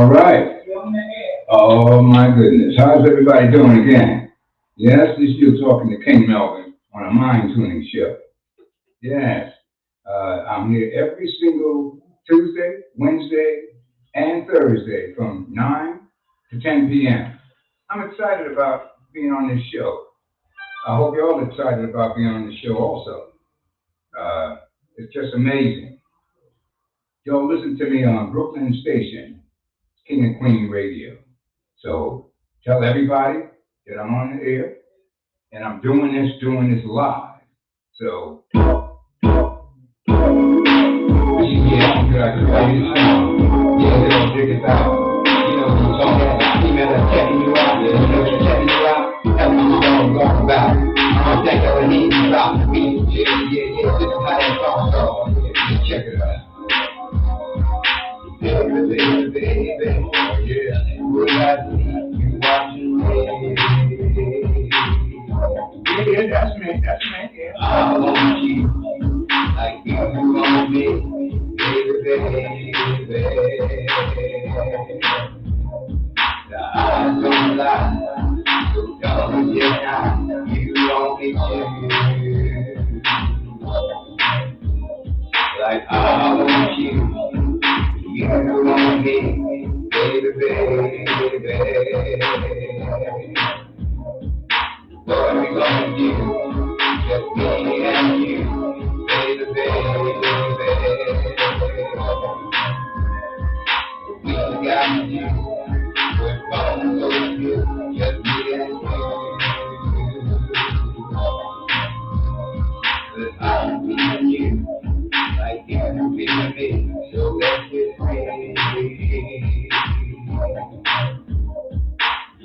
All right. Oh my goodness. How's everybody doing again? Yes, this is you talking to King Melvin on a mind tuning show. Yes. I'm here every single Tuesday, Wednesday, and Thursday from 9 to 10 p.m. I'm excited about being on this show. I hope you're all excited about being on the show also. Uh, it's just amazing. Y'all listen to me on Brooklyn Station, King and Queen Radio. So tell everybody that I'm on the air and I'm doing this live. So yeah, I'm good. I can play this song. Yeah, they don't dig it out. You know the song that female that's checking you out. Yeah, you know they're checking you out. Tell me you don't talk about. I'm think I need to stop me. Yeah. This is how that song goes. Just check it out. Baby, yeah. Would I see you watching me? Yeah, that's me, yeah. I want you like you want me, baby. The eyes don't lie, so don't deny you want me to. Like I want you want me, baby. What are we gonna do? Just me and you, baby. We got you. We're gonna go good. Just me and you. But I'll be with you, like you can be with me. So let's get free.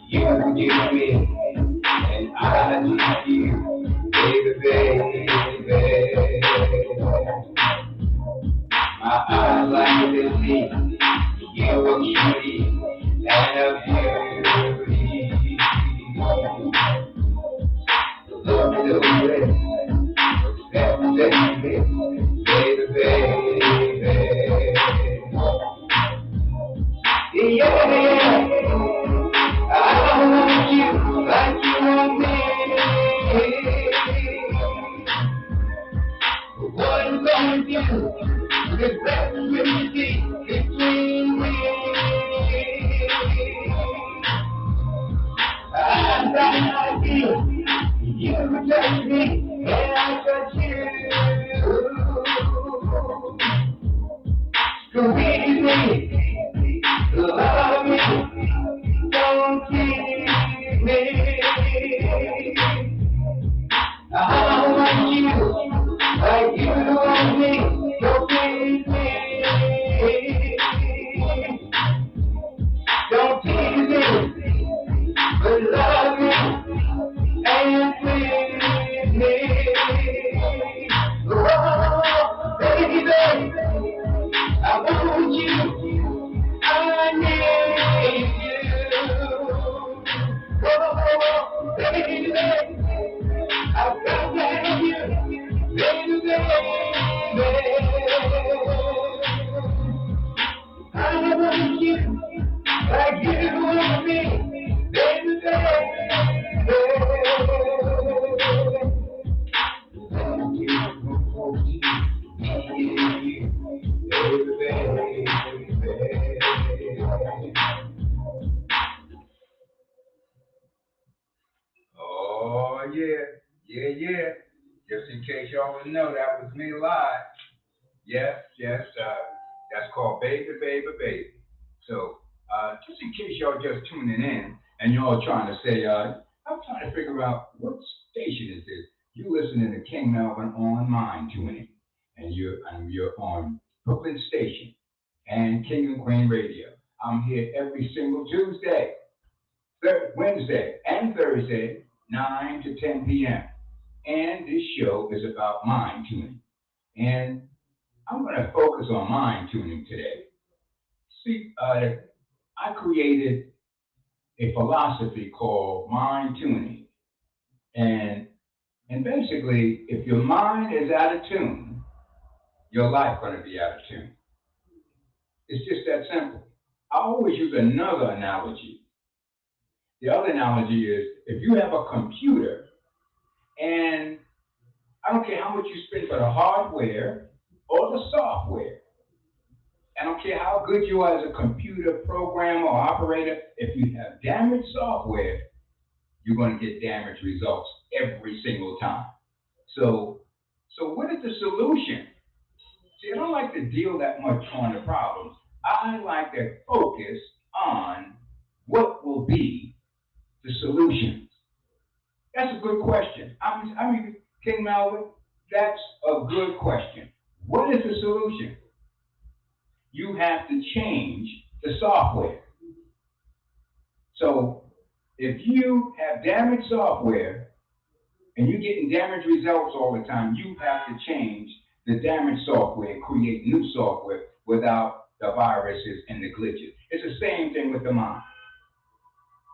You give me. And I need you, baby. My eyes like to see you are cutie and a beauty. Love me the way, respect me, baby. Yeah. I want you like you want me. What I'm gonna do is that unity between we. I got an idea. You touch me and I touch you. Squeeze me, love me. Don't keep me. I want you like you want me. Don't keep me. Don't tease me, but love me and please me. Oh, baby, I want you. I need you. Oh, baby, I've got to have you, baby. I want you like you want me, baby. Oh, yeah. Just in case y'all didn't know, that was me live. Yes. That's called Baby. So, just in case y'all just tuning in and y'all trying to say, I'm trying to figure out what station is this. You listening to King Melvin on Mind Tuning, and you're on Brooklyn Station and King and Queen Radio. I'm here every single Tuesday, Wednesday, and Thursday, 9 to 10 p.m. And this show is about mind tuning. And I'm going to focus on mind tuning today. See, I created a philosophy called mind tuning. And basically, if your mind is out of tune, your life going to be out of tune. It's just that simple. I always use another analogy. The other analogy is if you have a computer and I don't care how much you spend for the hardware or the software. I don't care how good you are as a computer programmer or operator. If you have damaged software, you're going to get damaged results every single time. So, so what is the solution? See, I don't like to deal that much on the problems. I like to focus on what will be the solutions. That's a good question. I mean, King Melvin, that's a good question. What is the solution? You have to change the software. So if you have damaged software and you're getting damaged results all the time, you have to change the damaged software and create new software without the viruses and the glitches. It's the same thing with the mind.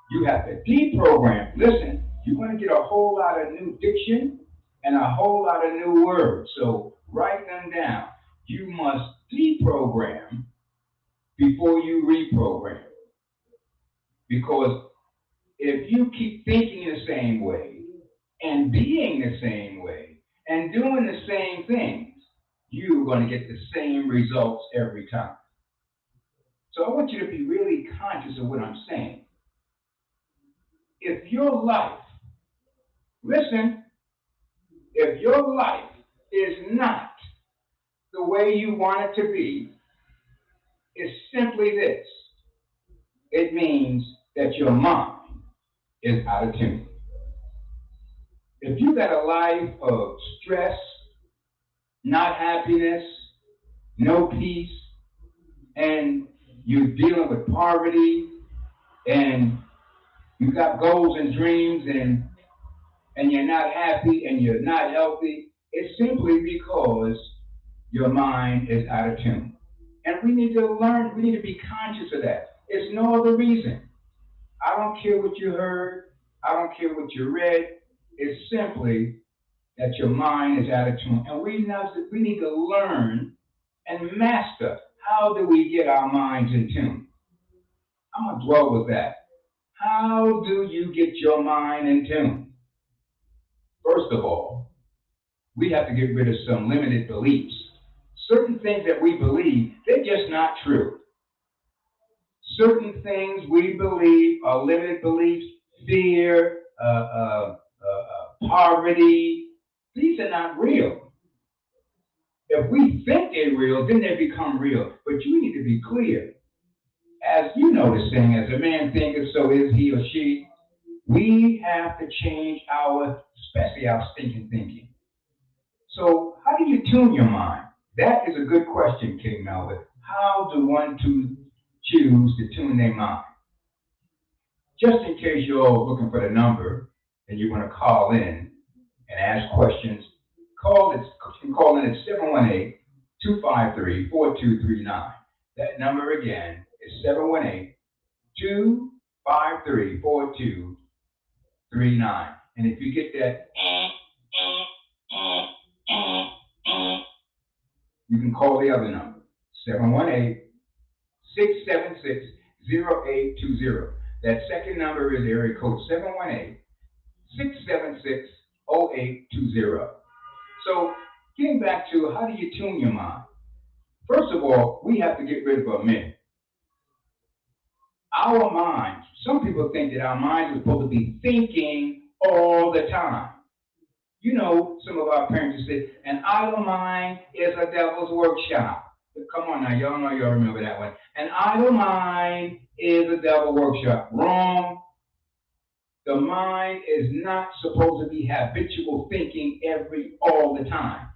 You have to deprogram. Listen, you're going to get a whole lot of new diction and a whole lot of new words. So write them down. You must deprogram before you reprogram. Because if you keep thinking the same way and being the same way and doing the same things, you're going to get the same results every time. So I want you to be really conscious of what I'm saying. If your life, listen, if your life is not the way you want it to be, it's simply this. It means that your mind is out of tune. If you got a life of stress, not happiness, no peace, and you're dealing with poverty, and you got goals and dreams, and you're not happy and you're not healthy, it's simply because your mind is out of tune. And we need to learn, we need to be conscious of that. It's no other reason. I don't care what you heard, I don't care what you read. It's simply that your mind is out of tune. And we need to learn and master how do we get our minds in tune. I'm going to dwell with that. How do you get your mind in tune? First of all, we have to get rid of some limited beliefs. Certain things that we believe, they're just not true. Certain things we believe are limited beliefs, fear, poverty. These are not real. If we think they're real, then they become real. But you need to be clear. As you know the saying, as a man thinketh, so is he or she. We have to change especially our stinking thinking. So how do you tune your mind? That is a good question, King Melvin. How do one choose to tune their mind? Just in case you're looking for the number and you want to call in and ask questions, call in at 718-253-4239. That number again is 718-253-4239. And if you get that, you can call the other number, 718-676-0820. That second number is area code 718-676-0820. So getting back to how do you tune your mind? First of all, we have to get rid of a myth. Our minds, some people think that our minds are supposed to be thinking all the time. You know, some of our parents say, an idle mind is a devil's workshop. Come on now, y'all know y'all remember that one. An idle mind is a devil's workshop. Wrong. The mind is not supposed to be habitual thinking all the time.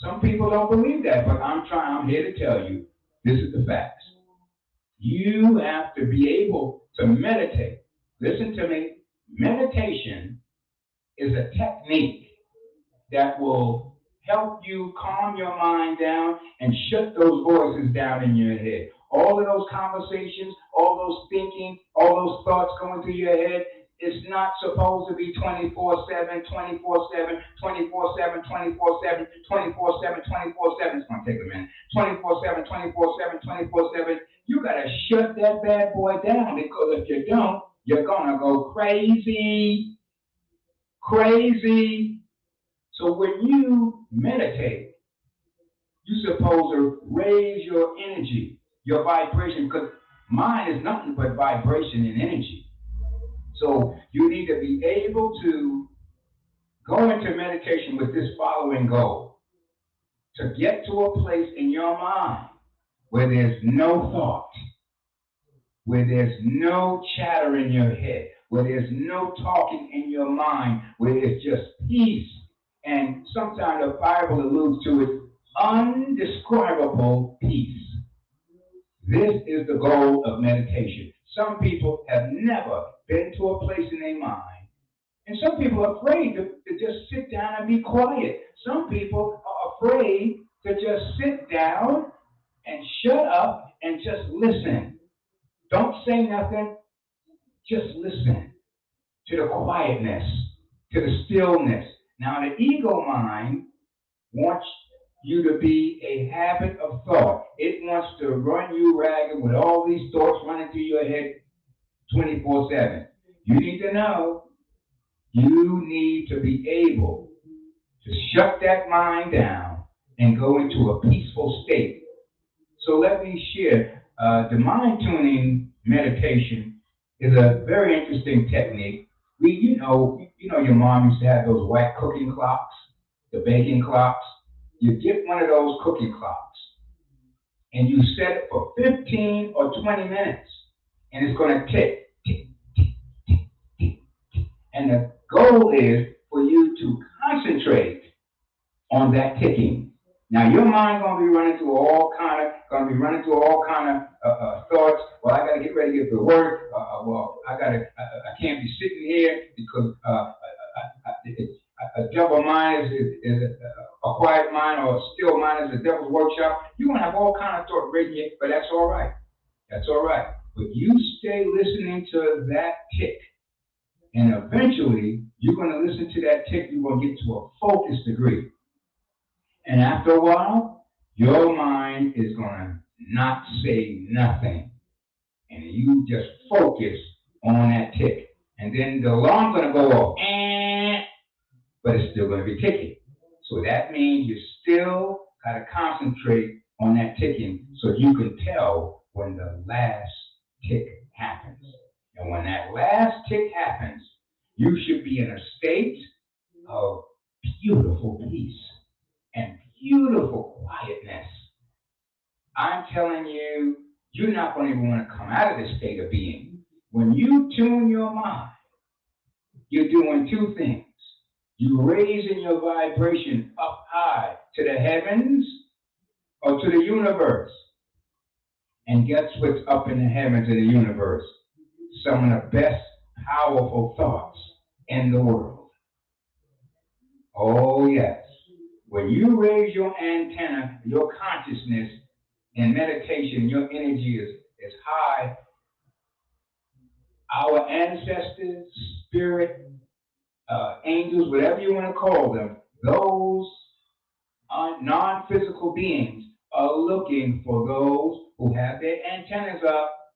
Some people don't believe that, but I'm here to tell you, this is the facts. You have to be able to meditate. Listen to me. Meditation is a technique that will help you calm your mind down and shut those voices down in your head. All of those conversations, all those thinking, all those thoughts going through your head, it's not supposed to be 24/7, 24/7, 24/7, 24/7, 24/7, 24/7. It's going to take a minute. 24/7, 24/7, 24/7. You got to shut that bad boy down because if you don't, you're going to go crazy, crazy. So when you meditate, you're supposed to raise your energy, your vibration, because mind is nothing but vibration and energy. So you need to be able to go into meditation with this following goal: to get to a place in your mind where there's no thought, where there's no chatter in your head, where there's no talking in your mind, where it's just peace. And sometimes the Bible alludes to it, undescribable peace. This is the goal of meditation. Some people have never been to a place in their mind, and some people are afraid to just sit down and be quiet. Some people are afraid to just sit down and shut up and just listen. Don't say nothing, just listen to the quietness, to the stillness. Now, the ego mind wants you to be a habit of thought. It wants to run you ragged with all these thoughts running through your head 24/7. You need to know, you need to be able to shut that mind down and go into a peaceful state. So let me share. The mind tuning meditation is a very interesting technique. Your mom used to have those white cooking clocks, the baking clocks. You get one of those cooking clocks and you set it for 15 or 20 minutes, and it's going to tick, tick, tick, tick, tick, tick. And the goal is for you to concentrate on that ticking. Now your mind gonna be running through all kind of thoughts. Well, I gotta get ready to get to work. I can't be sitting here because a double mind is a quiet mind, or a still mind is a devil's workshop. You're gonna have all kind of thought radiate, but that's all right. That's all right. But you stay listening to that tick, and eventually you're gonna listen to that tick. You're gonna get to a focus degree. And after a while, your mind is going to not say nothing. And you just focus on that tick. And then the alarm's going to go off, but it's still going to be ticking. So that means you still got to concentrate on that ticking so you can tell when the last tick happens. And when that last tick happens, you should be in a state of beautiful peace and beautiful quietness. I'm telling you, you're not going to even want to come out of this state of being. When you tune your mind, you're doing two things. You're raising your vibration up high to the heavens or to the universe. And guess what's up in the heavens and the universe? Some of the best powerful thoughts in the world. Oh, yes. When you raise your antenna, your consciousness in meditation, your energy is high. Our ancestors, spirit, angels, whatever you want to call them, those non-physical beings are looking for those who have their antennas up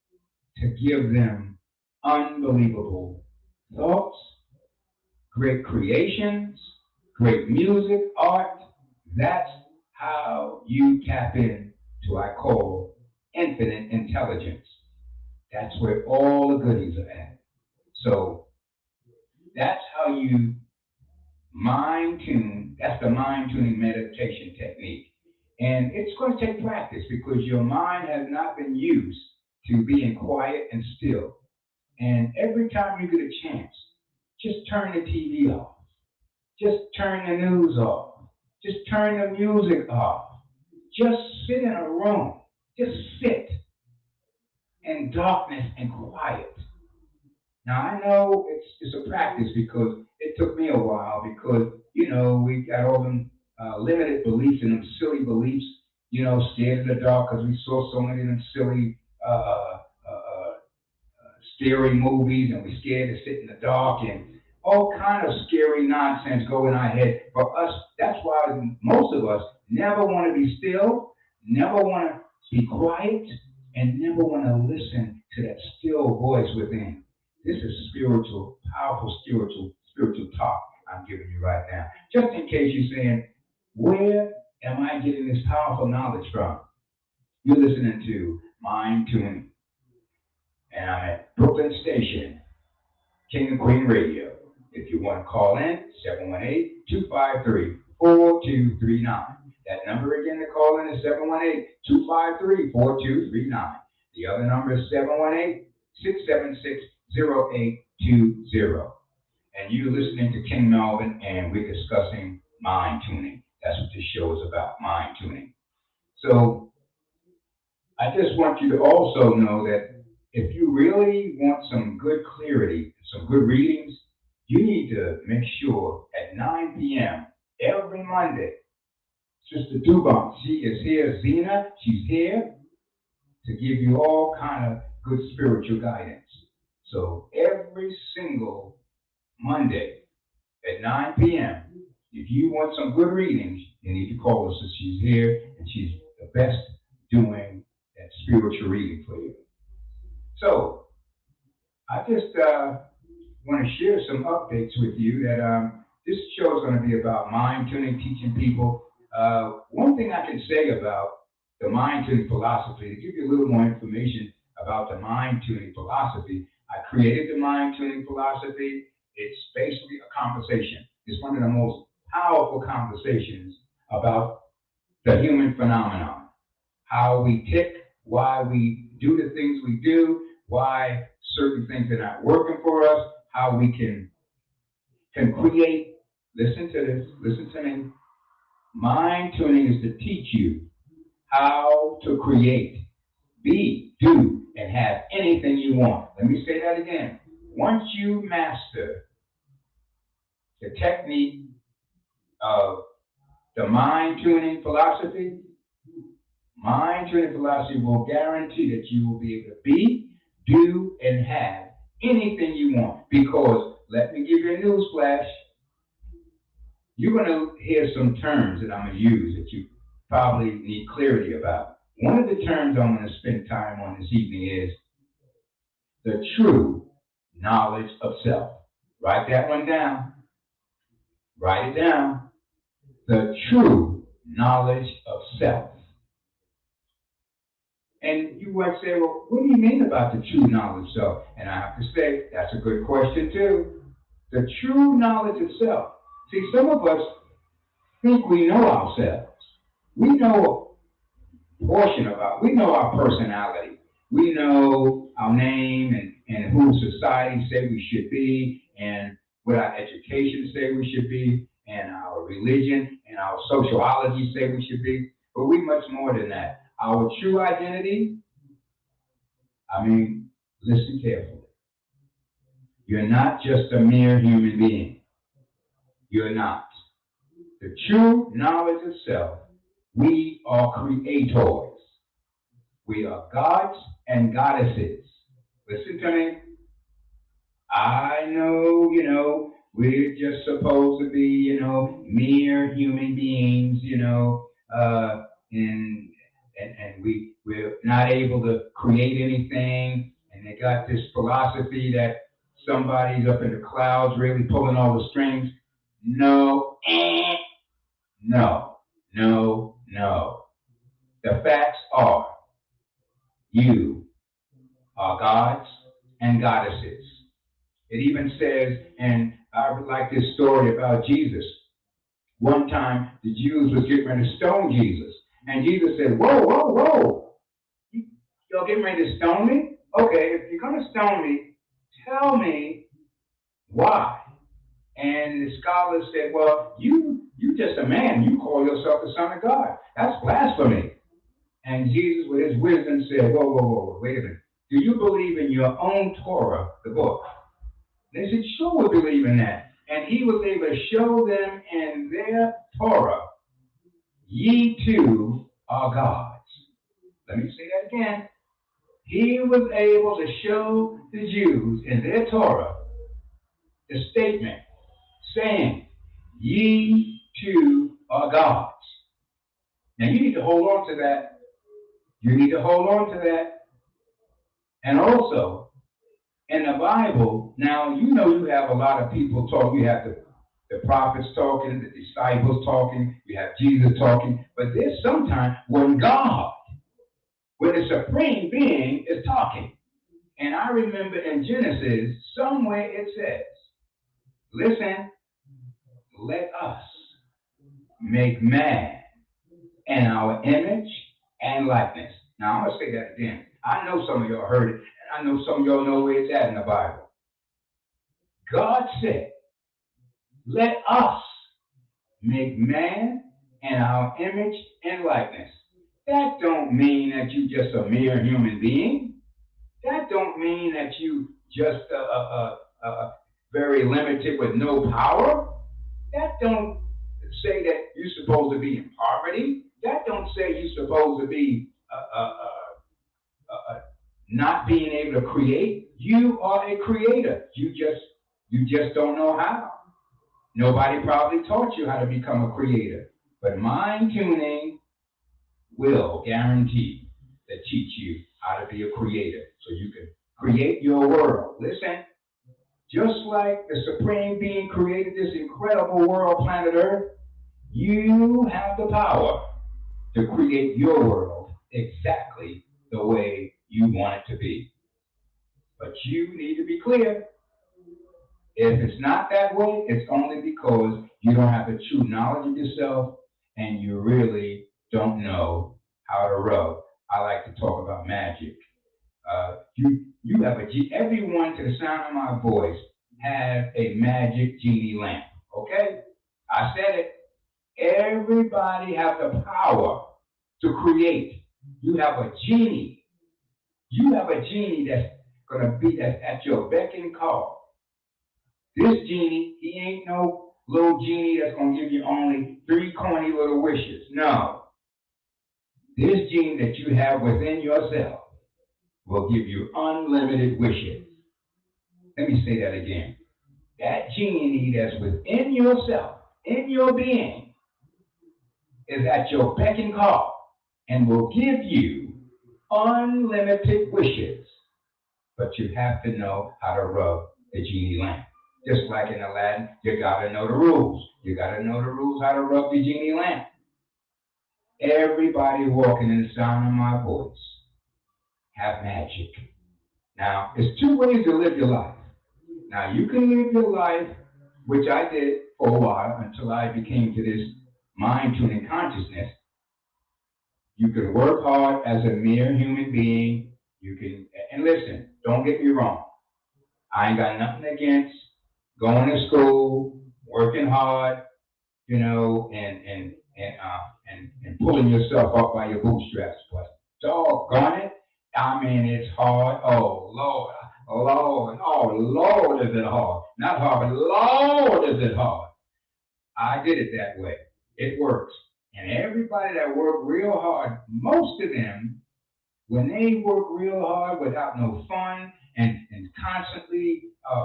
to give them unbelievable thoughts, great creations, great music, art. That's how you tap in to what I call infinite intelligence. That's where all the goodies are at. So that's how you mind tune. That's the mind tuning meditation technique. And it's going to take practice because your mind has not been used to being quiet and still. And every time you get a chance, just turn the TV off. Just turn the news off. Just turn the music off. Just sit in a room. Just sit in darkness and quiet. Now I know it's a practice because it took me a while because we got all them limited beliefs and them silly beliefs. Scared of the dark because we saw so many of them silly scary movies, and we're scared to sit in the dark, and all kind of scary nonsense go in our head. For us, that's why most of us never want to be still, never want to be quiet, and never want to listen to that still voice within. This is spiritual, powerful spiritual talk I'm giving you right now. Just in case you're saying, where am I getting this powerful knowledge from? You're listening to Mind Tuning, and I'm at Brooklyn Station, King and Queen Radio. If you want to call in, 718-253-4239. That number again to call in is 718-253-4239. The other number is 718-676-0820. And you're listening to King Melvin, and we're discussing mind tuning. That's what this show is about, mind tuning. So I just want you to also know that if you really want some good clarity, some good readings, you need to make sure at 9 p.m. every Monday, Sister Dubon, she is here, Zena, she's here to give you all kind of good spiritual guidance. So every single Monday at 9 p.m., if you want some good readings, you need to call her. So she's here, and she's the best doing that spiritual reading for you. So I just want to share some updates with you that this show is going to be about mind tuning, teaching people. One thing I can say about the mind tuning philosophy, to give you a little more information about the mind tuning philosophy, I created the mind tuning philosophy. It's basically a conversation. It's one of the most powerful conversations about the human phenomenon. How we tick, why we do the things we do, why certain things are not working for us, how we can create. Listen to this, listen to me. Mind tuning is to teach you how to create, be, do, and have anything you want. Let me say that again. Once you master the technique of the mind tuning philosophy will guarantee that you will be able to be, do, and have anything you want. Because, let me give you a news flash, you're going to hear some terms that I'm going to use that you probably need clarity about. One of the terms I'm going to spend time on this evening is the true knowledge of self. Write that one down. Write it down. The true knowledge of self. And you might say, well, what do you mean about the true knowledge of self? And I have to say, that's a good question too. The true knowledge of self. See, some of us think we know ourselves. We know a portion of we know our personality. We know our name and who society say we should be, and what our education say we should be, and our religion and our sociology say we should be. But we much more than that. Our true identity, listen carefully. You're not just a mere human being. You're not. The true knowledge of self, we are creators. We are gods and goddesses. Listen to me. I know, we're just supposed to be, mere human beings, and we're not able to create anything. And they got this philosophy that somebody's up in the clouds really pulling all the strings. No, no, no, no. The facts are you are gods and goddesses. It even says, and I would like this story about Jesus. One time, the Jews was getting ready to stone Jesus. And Jesus said, whoa, whoa, whoa. Y'all getting ready to stone me? Okay, if you're going to stone me, tell me why. And the scholars said, well, you just a man. You call yourself the Son of God. That's blasphemy. And Jesus, with his wisdom, said, whoa, whoa, whoa, wait a minute. Do you believe in your own Torah, the book? They said, sure, we believe in that. And he was able to show them in their Torah, ye too are gods. Let me say that again. He was able to show the Jews in their Torah the statement saying, ye too are gods. Now you need to hold on to that. You need to hold on to that. And also, in the Bible, now you know you have a lot of people talk. You have the prophets talking, the disciples talking, you have Jesus talking, but there's sometimes when the supreme being is talking. And I remember in Genesis, somewhere it says, listen, let us make man in our image and likeness. Now I'm going to say that again. I know some of y'all heard it, and I know some of y'all know where it's at in the Bible. God said, let us make man in our image and likeness. That don't mean that you just a mere human being. That don't mean that you just very limited with no power. That don't say that you're supposed to be in poverty. That don't say you're supposed to be not being able to create. You are a creator. You just don't know how. Nobody probably taught you how to become a creator. But mind tuning will guarantee to teach you how to be a creator so you can create your world. Listen, just like the Supreme Being created this incredible world, planet Earth, you have the power to create your world exactly the way you want it to be. But you need to be clear. If it's not that way, it's only because you don't have the true knowledge of yourself and you really don't know how to rub. I like to talk about magic. You have everyone to the sound of my voice has a magic genie lamp. Okay? I said it. Everybody has the power to create. You have a genie. You have a genie that's gonna be at your beck and call. This genie, he ain't no little genie that's gonna give you only three corny little wishes. No. This genie that you have within yourself will give you unlimited wishes. Let me say that again. That genie that's within yourself, in your being, is at your beck and call and will give you unlimited wishes. But you have to know how to rub the genie lamp. Just like in Aladdin, you gotta know the rules. You gotta know the rules how to rub the genie lamp. Everybody walking in the sound of my voice have magic. Now, there's two ways to live your life. Now, you can live your life, which I did for a while until I became to this mind tuning consciousness. You can work hard as a mere human being. You can, and listen, don't get me wrong. I ain't got nothing against going to school, working hard, and pulling yourself up by your bootstraps. But doggone it, I mean, it's hard. Oh Lord, oh Lord, is it hard? Not hard, but Lord, is it hard? I did it that way. It works. And everybody that worked real hard, most of them, when they work real hard without no fun and constantly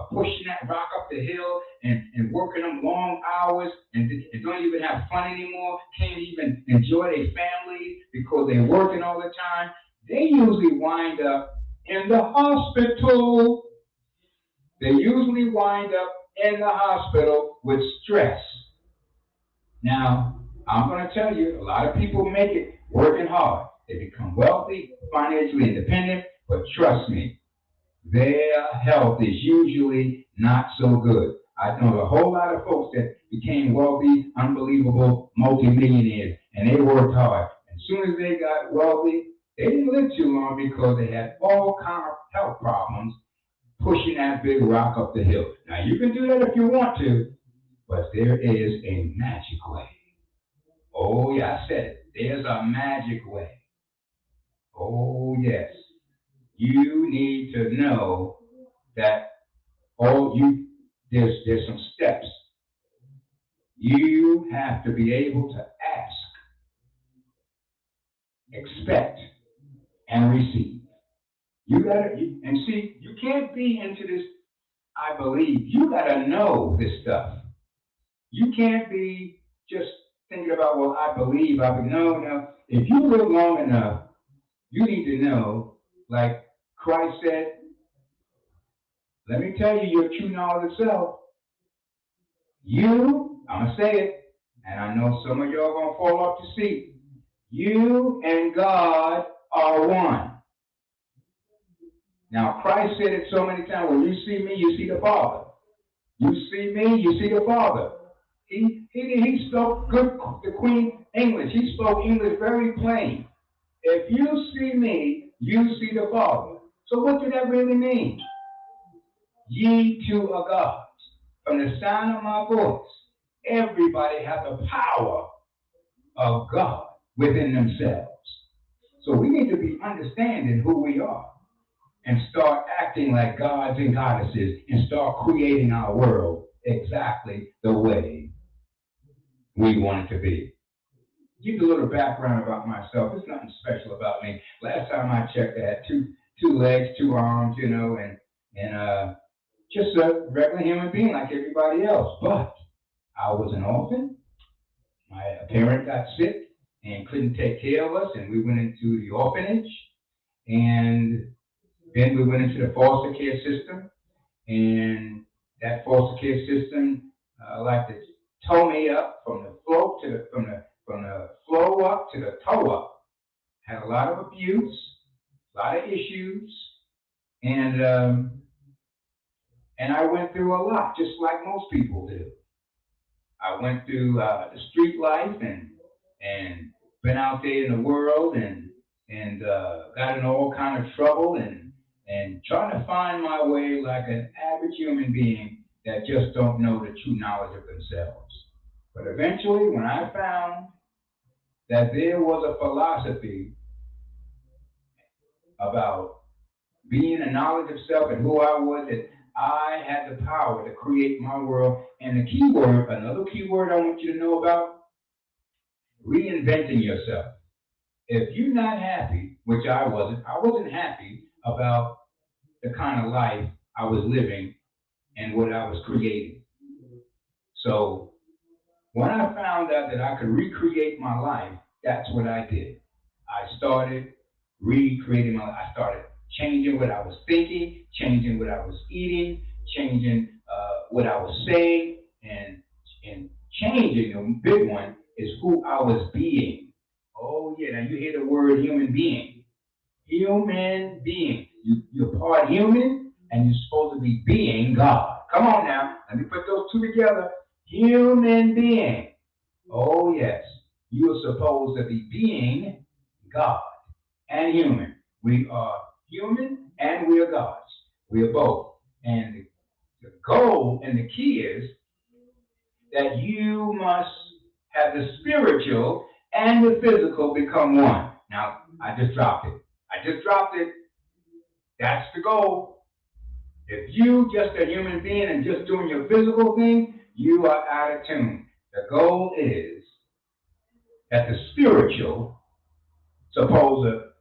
pushing that rock up the hill and working them long hours and don't even have fun anymore, can't even enjoy their families because they're working all the time, they usually wind up in the hospital. They usually wind up in the hospital with stress. Now, I'm going to tell you, a lot of people make it working hard. They become wealthy, financially independent, but trust me, their health is usually not so good. I know a whole lot of folks that became wealthy, unbelievable multimillionaires, and they worked hard. As soon as they got wealthy, they didn't live too long because they had all kind of health problems pushing that big rock up the hill. Now, you can do that if you want to, but there is a magic way. Oh, yeah, I said it. There's a magic way. Oh, yes. You need to know that there's some steps. You have to be able to ask, expect, and receive. And see, you can't be into this, I believe. You gotta know this stuff. You can't be just thinking about, well, I believe, No, no. If you live long enough, you need to know, like Christ said, let me tell you your true knowledge of self. You, I'm going to say it, and I know some of y'all going to fall off the seat. You and God are one. Now, Christ said it so many times, when you see me, you see the Father. You see me, you see the Father. He spoke good, the Queen English. He spoke English very plain. If you see me, you see the Father. So what did that really mean? Ye two are gods. From the sound of my voice, everybody has the power of God within themselves. So we need to be understanding who we are and start acting like gods and goddesses and start creating our world exactly the way we want it to be. Give you a little background about myself. There's nothing special about me. Last time I checked, I had two legs, two arms, and just a regular human being like everybody else. But I was an orphan. My parent got sick and couldn't take care of us, and we went into the orphanage. And then we went into the foster care system, and that foster care system like to toe me up from the floor to from the floor up to the toe up. Had a lot of abuse, a lot of issues, and I went through a lot, just like most people do. I went through the street life and been out there in the world and got in all kind of trouble and trying to find my way like an average human being that just don't know the true knowledge of themselves. But eventually, when I found that there was a philosophy about being a knowledge of self and who I was, that I had the power to create my world. And the key word, another key word I want you to know about, reinventing yourself. If you're not happy, which I wasn't happy about the kind of life I was living and what I was creating. So when I found out that I could recreate my life, that's what I did. I started recreating my life. I started changing what I was thinking, changing what I was eating, changing what I was saying, and changing, the big one, is who I was being. Oh yeah, now you hear the word human being. Human being. You're part human, and you're supposed to be being God. Come on now, let me put those two together. Human being. Oh yes, you are supposed to be being God and human. We are human and we are gods. We are both. And the goal and the key is that you must have the spiritual and the physical become one. Now, I just dropped it. That's the goal. If you just a human being and just doing your physical thing, you are out of tune. The goal is that the spiritual supposed to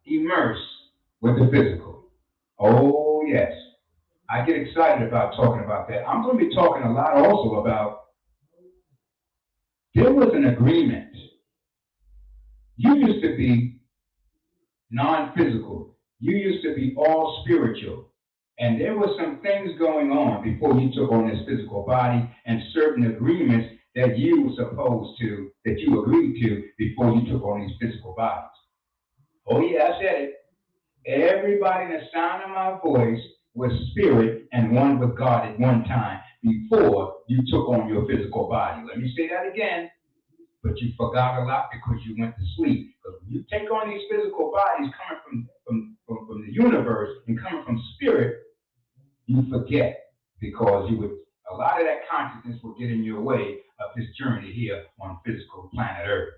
immerse with the physical. Oh, yes. I get excited about talking about that. I'm going to be talking a lot also about there was an agreement. You used to be non-physical. You used to be all spiritual. And there were some things going on before you took on this physical body and certain agreements that you were supposed to, that you agreed to before you took on these physical bodies. Oh yeah, I said it. Everybody in the sound of my voice was spirit and one with God at one time before you took on your physical body. Let me say that again. But you forgot a lot because you went to sleep. Because when you take on these physical bodies coming from the universe and coming from spirit, you forget because a lot of that consciousness will get in your way of this journey here on physical planet Earth.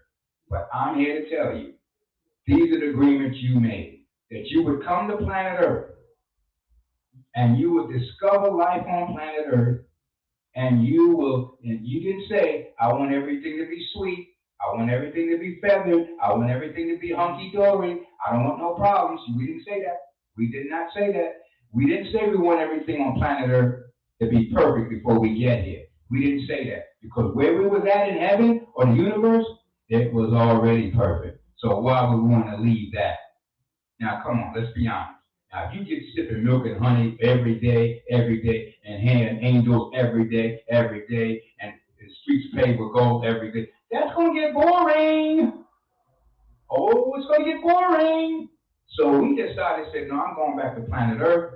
But I'm here to tell you, these are the agreements you made, that you would come to planet Earth and you would discover life on planet Earth, and you didn't say, I want everything to be sweet, I want everything to be feathered, I want everything to be hunky-dory, I don't want no problems. We didn't say that. We did not say that. We didn't say we want everything on planet Earth to be perfect before we get here. We didn't say that. Because where we was at in heaven or the universe, it was already perfect. So why would we want to leave that? Now, come on, let's be honest. Now, if you get sipping milk and honey every day, and hand angels every day, and the streets paved with gold every day, that's going to get boring. Oh, it's going to get boring. So we decided, said, no, I'm going back to planet Earth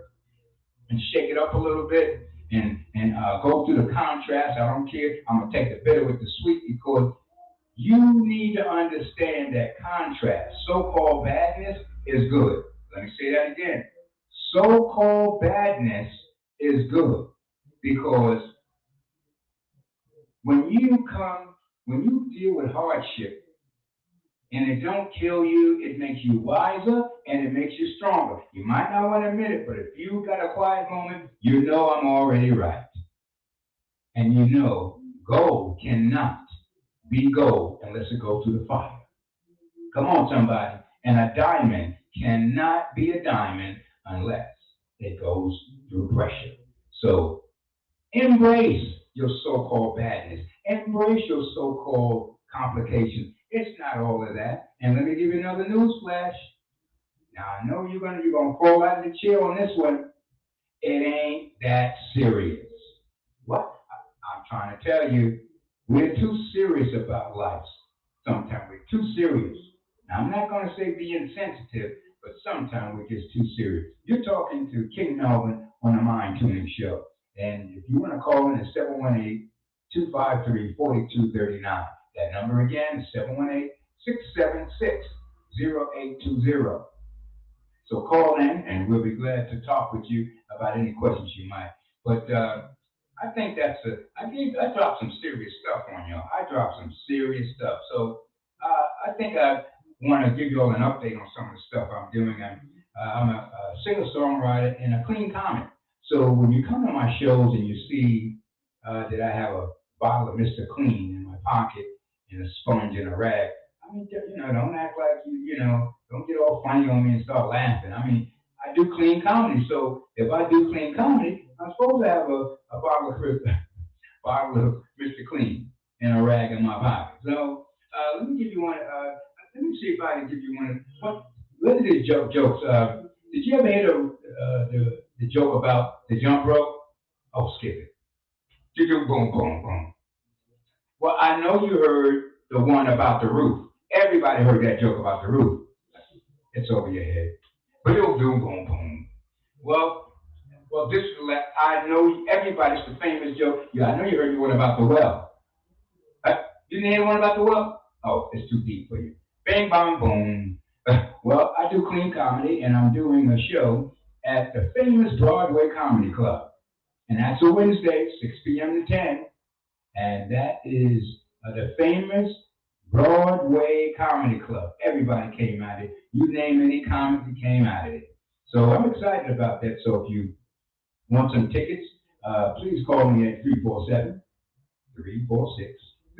and shake it up a little bit and go through the contrast. I don't care. I'm going to take the bitter with the sweet because you need to understand that contrast, so-called badness, is good. Let me say that again. So-called badness is good because when you deal with hardship and it don't kill you, it makes you wiser and it makes you stronger. You might not want to admit it, but if you got a quiet moment, you know I'm already right. And you know gold cannot be gold unless it goes through the fire. Come on, somebody. And a diamond cannot be a diamond unless it goes through pressure. So embrace your so-called badness. Embrace your so-called complications. It's not all of that. And let me give you another news flash. Now I know you're gonna fall out of the chair on this one. It ain't that serious. What? I'm trying to tell you, we're too serious about life. Sometimes we're too serious. Now, I'm not going to say be insensitive, but sometimes we're just too serious. You're talking to King Melvin on the Mind Tuning Show. And if you want to call in at 718-253-4239. That number again is 718-676-0820. So call in, and we'll be glad to talk with you about any questions you might. But I think I dropped some serious stuff on y'all. I dropped some serious stuff. So I think I want to give you all an update on some of the stuff I'm doing. I'm a singer-songwriter and a clean comic. So when you come to my shows and you see that I have a bottle of Mr. Clean in my pocket and a sponge and a rag, I mean, don't act like don't get all funny on me and start laughing. I mean, I do clean comedy. So if I do clean comedy, I'm supposed to have a bottle of Mr. Clean and a rag in my pocket. So let me give you one. Let me see if I can give you one. What are these jokes? Did you ever hear the joke about the jump rope? Oh, skip it. Boom, boom, boom. Well, I know you heard the one about the roof. Everybody heard that joke about the roof. It's over your head. Boom, boom, boom, boom. Well, this I know everybody's the famous joke. Yeah, I know you heard the one about the well. You didn't hear the one about the well? Oh, it's too deep for you. Bang, bang, boom. Well, I do clean comedy, and I'm doing a show at the famous Broadway Comedy Club. And that's a Wednesday, 6 p.m. to 10. And that is the famous Broadway Comedy Club. Everybody came out of it. You name any comic that came out of it. So I'm excited about that. So if you want some tickets, please call me at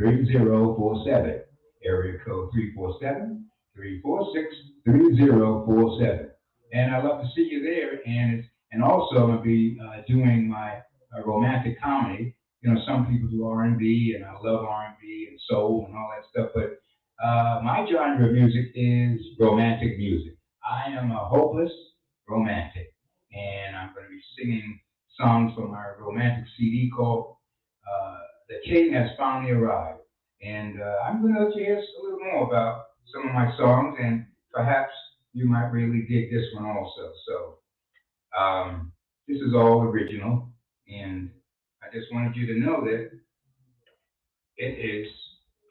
347-346-3047. Area code 347-346-3047. And I'd love to see you there. And also I'm going to be doing my romantic comedy. Some people do R&B, and I love R&B and soul and all that stuff. But my genre of music is romantic music. I am a hopeless romantic, and I'm going to be singing songs from my romantic CD called "The King Has Finally Arrived." And I'm going to let you hear a little more about some of my songs, and perhaps you might really dig this one also. So this is all original, and I just wanted you to know that it is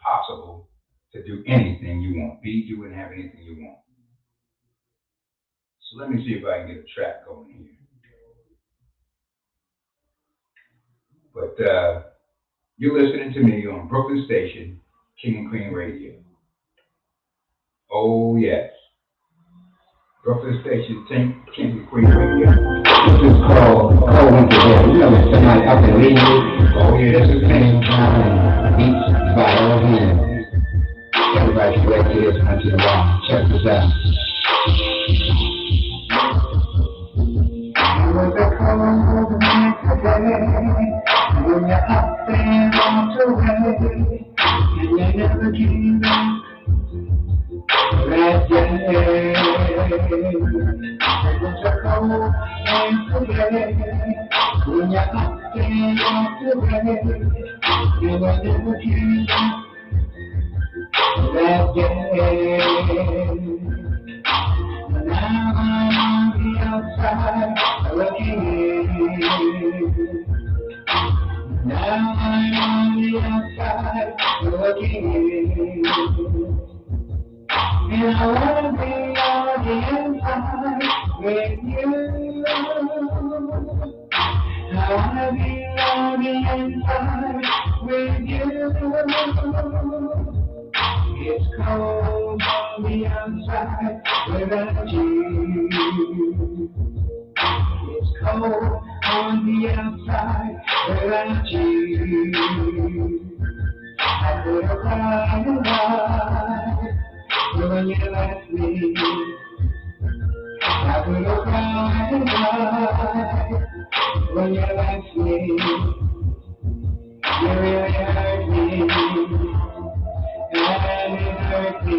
possible to do anything you want, be, do, and have anything you want. So let me see if I can get a track going here. But you're listening to me on Brooklyn Station, King and Queen Radio. Oh, yes. Brooklyn Station, King and Queen Radio. This is called Cold Winter Day. Somebody up and leave you. Oh, yeah, this is King Beats by all hands. Everybody's glad to hear this to the wrong. Check this out. It was a cold winter day. When you're up and on the way, and you never came back that day. was a cold and today, when you're up and off the way, you will never dream that day. Now I'm on the outside looking in. Now I'm on the outside looking in. And I wanna be on the inside with you. I wanna be on the inside with you. It's cold on the outside without you. It's cold on the outside without you. I could have cried a lot when you left me. I could have cried a lot when you left me. You really hurt me, and it hurt me.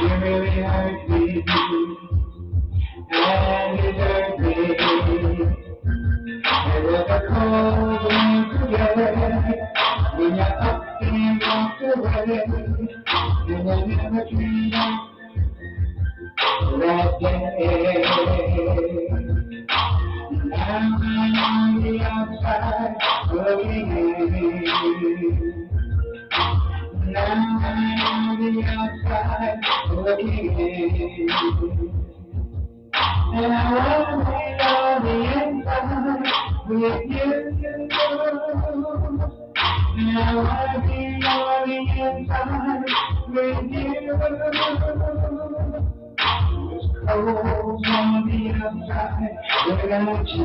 You really hurt me, and it hurt me. It was a cold winter day when you up and walked away, and I never dreamed of that day. Now I'm on the outside looking in. Now I'm on the outside looking in. And I wanna be on the inside with you. And I wanna be on the inside with you. It's cold on the outside without you.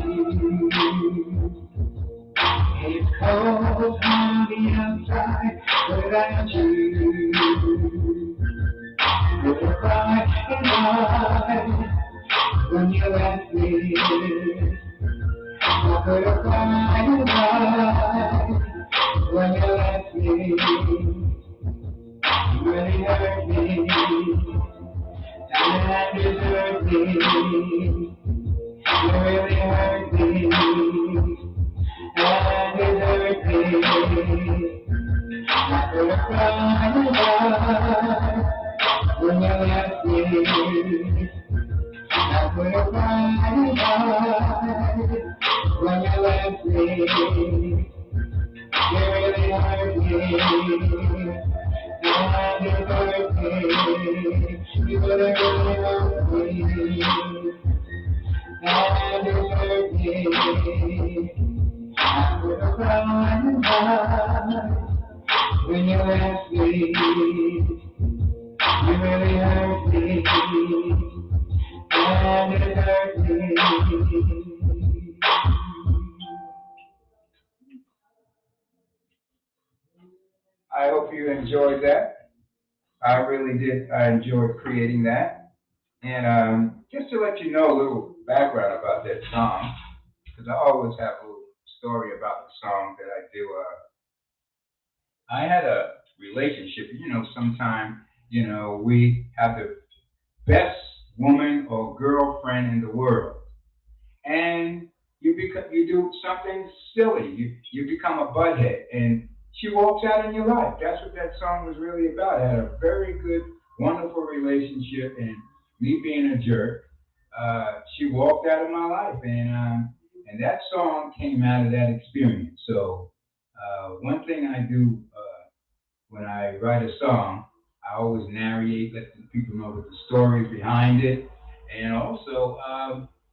It's cold on the outside without you. Would have cried and cried when you left me. I could have cried and cried when you left me. You really hurt me, and it hurt me. You really hurt me, and it hurt me. I could have cried and cried when you left me. I could have cried and cried when you left me. You really hurt me, and it hurt me. You really, really hurt me, and it hurt me. I could have cried and cried when you left me. You really hurt me, and it hurt me. I hope you enjoyed that. I really did. I enjoyed creating that. And just to let you know a little background about that song, because I always have a little story about the song that I do. I had a relationship. Sometimes we have the best woman or girlfriend in the world, and you do something silly. You become a butthead, and she walks out in your life. That's what that song was really about. I had a very good, wonderful relationship, and me being a jerk, she walked out of my life, and that song came out of that experience. So one thing I do when I write a song, I always narrate, let the people know the stories behind it, and also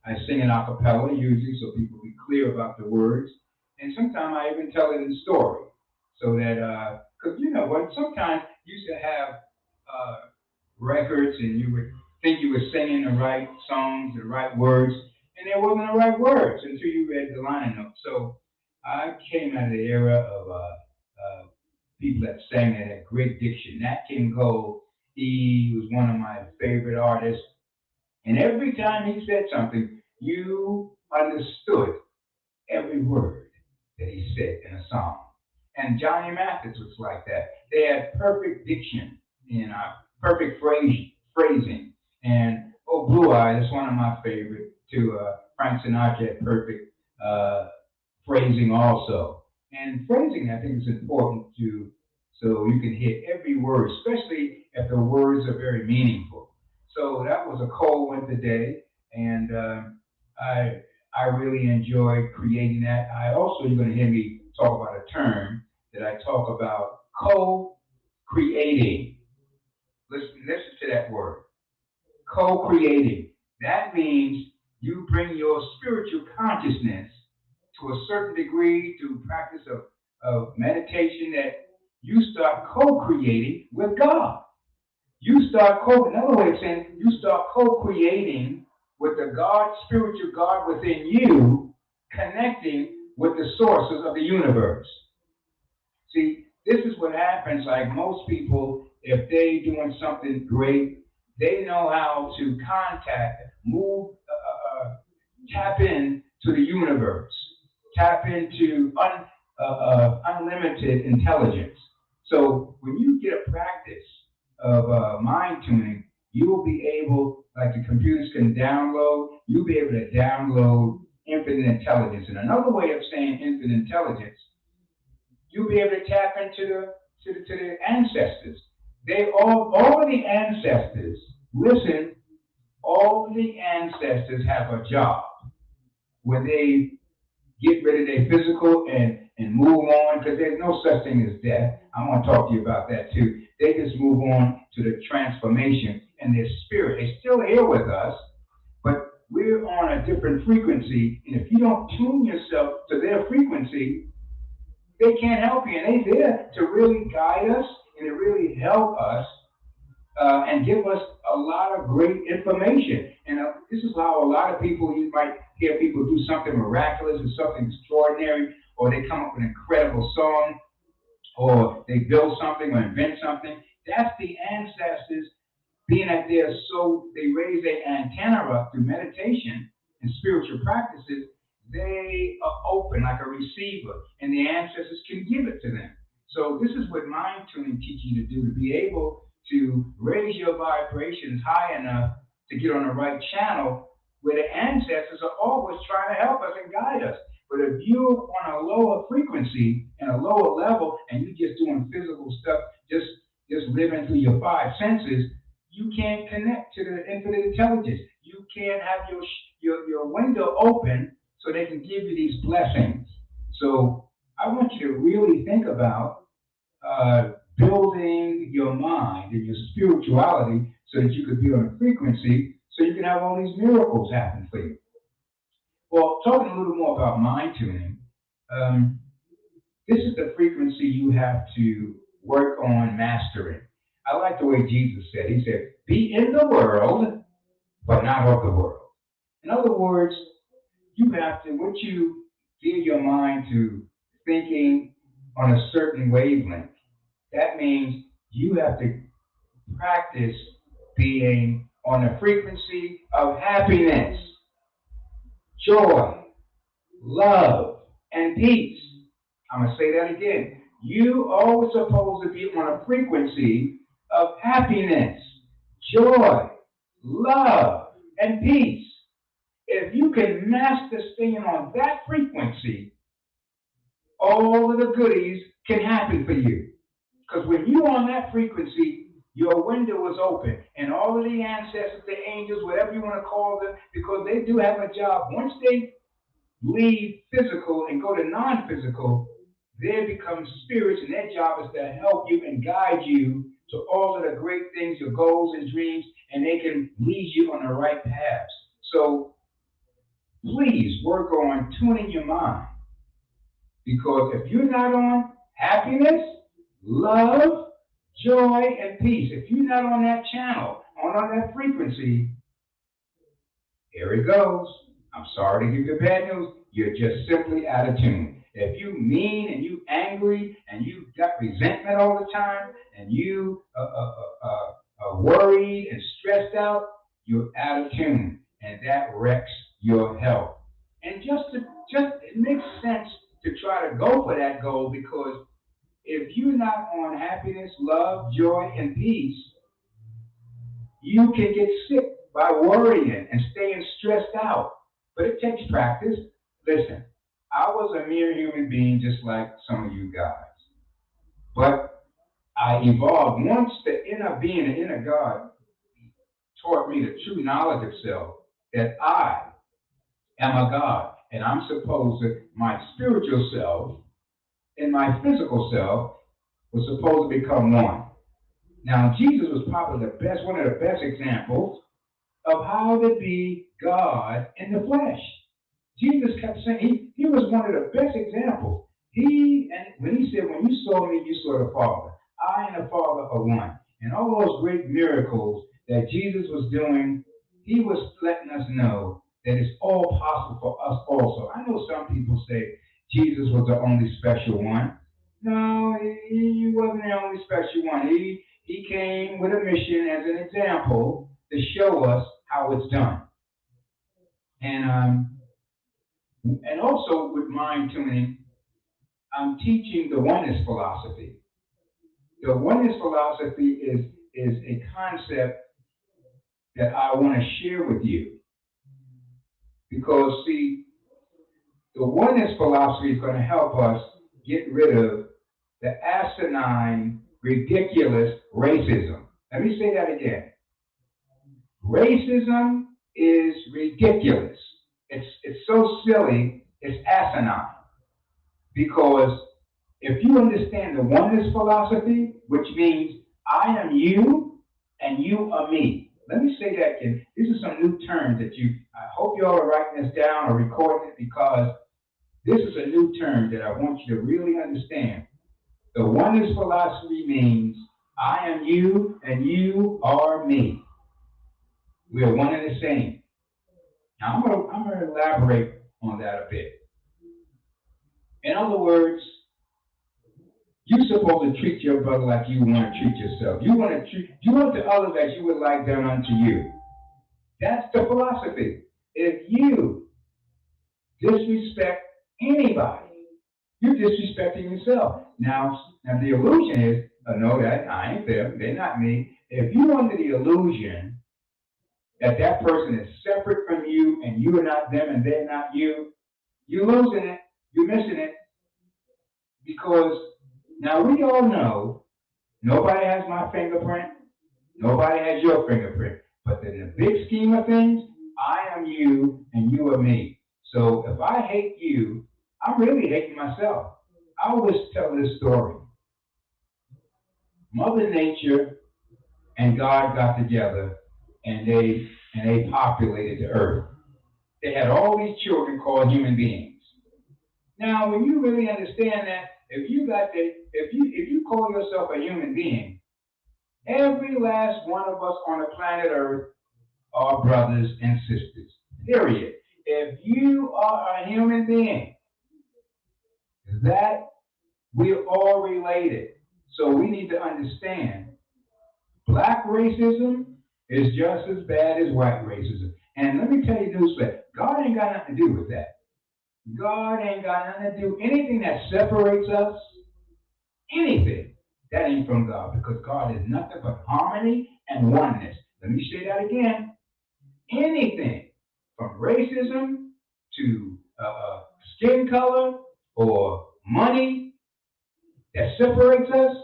I sing it a cappella usually, so people be clear about the words. And sometimes I even tell it in story, so that because what sometimes you used to have records, and you would think you were singing the right songs, the right words, and there wasn't the right words until you read the line notes. So I came out of the era of people that sang that had great diction. Nat King Cole, he was one of my favorite artists. And every time he said something, you understood every word that he said in a song. And Johnny Mathis was like that. They had perfect diction and perfect phrasing. And oh, Blue Eyes is one of my favorite too. Frank Sinatra had perfect uh, phrasing also. And phrasing, I think, is important to so you can hit every word, especially if the words are very meaningful. So that was a cold winter day, and I I really enjoyed creating that. I also you're going to hear me talk about a term that I talk about co-creating. Listen to that word, co-creating. That means you bring your spiritual consciousness to a certain degree through practice of meditation that you start co-creating with God. Another way of saying you start co-creating with the God, spiritual God within you, connecting with the sources of the universe. See, this is what happens. Like most people, if they doing something great, they know how to contact, move, tap in to the universe, tap into unlimited intelligence. So when you get a practice of mind tuning, you will be able, like the computers can download, you'll be able to download infinite intelligence. And another way of saying infinite intelligence, you'll be able to tap into the ancestors. All of the ancestors, listen, all of the ancestors have a job where they get rid of their physical and move on, because there's no such thing as death. I want to talk to you about that too. They just move on to the transformation and their spirit. They're still here with us, but we're on a different frequency. And if you don't tune yourself to their frequency, they can't help you. And they're there to really guide us and to really help us and give us a lot of great information. And this is how a lot of people, you might hear people do something miraculous or something extraordinary, or they come up with an incredible song, or they build something or invent something. That's the ancestors being that they're so, they raise their antenna up through meditation and spiritual practices, they are open like a receiver, and the ancestors can give it to them. So this is what mind tuning teaches you to do, to be able to raise your vibrations high enough to get on the right channel where the ancestors are always trying to help us and guide us. But if you're on a lower frequency and a lower level and you're just doing physical stuff, just living through your five senses, you can't connect to the infinite intelligence. You can't have your window open so they can give you these blessings. So I want you to really think about building your mind and your spirituality so that you could be on a frequency so you can have all these miracles happen for you. Well, talking a little more about mind tuning, um, this is the frequency you have to work on mastering. I like the way Jesus said. He said, be in the world, but not of the world. In other words, you have to, once you gear your mind to thinking on a certain wavelength, that means you have to practice being on the frequency of happiness, joy, love, and peace. I'm going to say that again. You always supposed to be on a frequency of happiness, joy, love, and peace. If you can master staying on that frequency, all of the goodies can happen for you. Because when you're on that frequency, your window is open. And all of the ancestors, the angels, whatever you want to call them, because they do have a job. Once they leave physical and go to non-physical, they become spirits, and their job is to help you and guide you to all of the great things, your goals and dreams, and they can lead you on the right paths. So please work on tuning your mind, because if you're not on happiness, love, joy, and peace, if you're not on that channel, on that frequency, here it goes. I'm sorry to give you bad news. You're just simply out of tune. If you mean and you angry and you got resentment all the time and you are worried and stressed out, you're out of tune, and that wrecks your health. And it makes sense to try to go for that goal, because if you're not on happiness, love, joy, and peace, You can get sick by worrying and staying stressed out, but it takes practice. Listen, I was a mere human being just like some of you guys, but I evolved. Once the inner being, the inner God, taught me the true knowledge of self, that I am a God, and I'm supposed to, my spiritual self and my physical self was supposed to become one. Now, Jesus was probably one of the best examples of how to be God in the flesh. Jesus kept saying, he was one of the best examples. And when he said, when you saw me, you saw the Father. I and the Father are one. And all those great miracles that Jesus was doing, he was letting us know that it's all possible for us also. I know some people say Jesus was the only special one. No, he wasn't the only special one. He came with a mission as an example to show us how it's done. And also with mind tuning, I'm teaching the oneness philosophy. The oneness philosophy is a concept that I want to share with you. Because, see, the oneness philosophy is going to help us get rid of the asinine, ridiculous racism. Let me say that again. Racism is ridiculous. It's so silly, it's asinine. Because if you understand the oneness philosophy, which means I am you and you are me. Let me say that again. These are some new terms that I hope you all are writing this down or recording it, because this is a new term that I want you to really understand. The oneness philosophy means I am you and you are me. We are one and the same. Now I'm going to elaborate on that a bit. In other words, you're supposed to treat your brother like you want to treat yourself. You want the others as you would like done unto you. That's the philosophy. If you disrespect anybody, you're disrespecting yourself. Now the illusion is, no, that I ain't them. They're not me. If you're under the illusion that person is separate from you and you are not them and they're not you, you're losing it. You're missing it. Because now we all know nobody has my fingerprint. Nobody has your fingerprint. But in the big scheme of things, I am you and you are me. So if I hate you, I'm really hating myself. I always tell this story. Mother Nature and God got together and they populated the earth. They had all these children called human beings. Now, when you really understand that, if you call yourself a human being, every last one of us on the planet Earth are brothers and sisters. Period. If you are a human being, that we're all related. So we need to understand black racism is just as bad as white racism. And let me tell you newsflash, God ain't got nothing to do with that. God ain't got nothing to do. Anything that separates us, anything, that ain't from God, because God is nothing but harmony and oneness. Let me say that again. Anything from racism to skin color or money that separates us,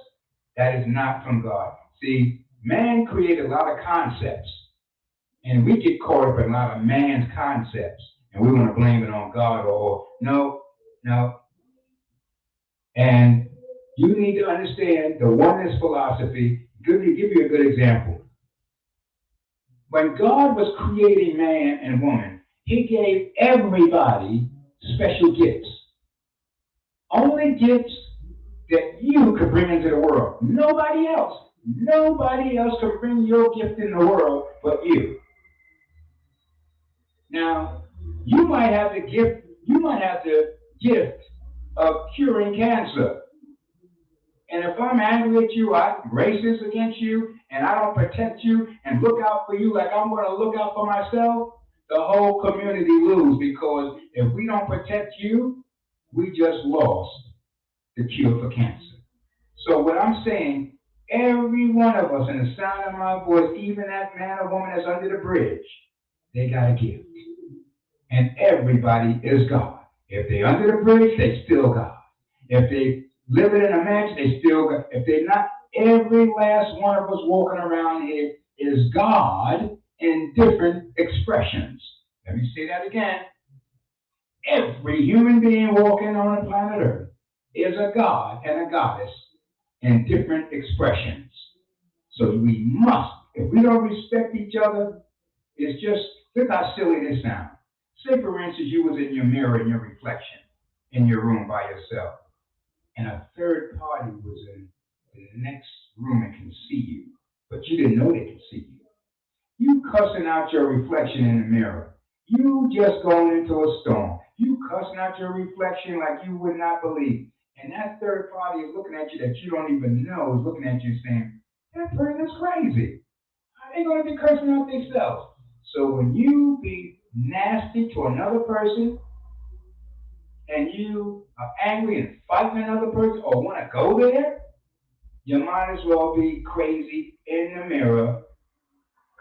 that is not from God. See, man created a lot of concepts, and we get caught up in a lot of man's concepts, and we want to blame it on God or no. And you need to understand the oneness philosophy. Give you a good example. When God was creating man and woman, he gave everybody special gifts. Only gifts that you could bring into the world. Nobody else. Nobody else could bring your gift in the world but you. Now, you might have the gift of curing cancer. And if I'm angry at you, I'm racist against you, and I don't protect you and look out for you like I'm going to look out for myself, the whole community lose, because if we don't protect you, we just lost the cure for cancer. So what I'm saying, Every one of us in the sound of my voice, even that man or woman that's under the bridge, they got a gift. And everybody is God. If they under the bridge, they still God. If they living in a mansion, they still God. If they not, every last one of us walking around here is God in different expressions. Let me say that again. Every human being walking on the planet Earth is a God and a goddess in different expressions. So we must, if we don't respect each other, it's just, look how silly this sounds. Say, for instance, you was in your mirror in your reflection in your room by yourself, and a third party was in the next room and can see you, but you didn't know they could see you. You cussing out your reflection in the mirror. You just going into a storm. You cussing out your reflection like you would not believe. And that third party is looking at you that you don't even know is looking at you saying, that person is crazy. How they going to be cursing out themselves? So when you be nasty to another person and you are angry and fighting another person or want to go there, you might as well be crazy in the mirror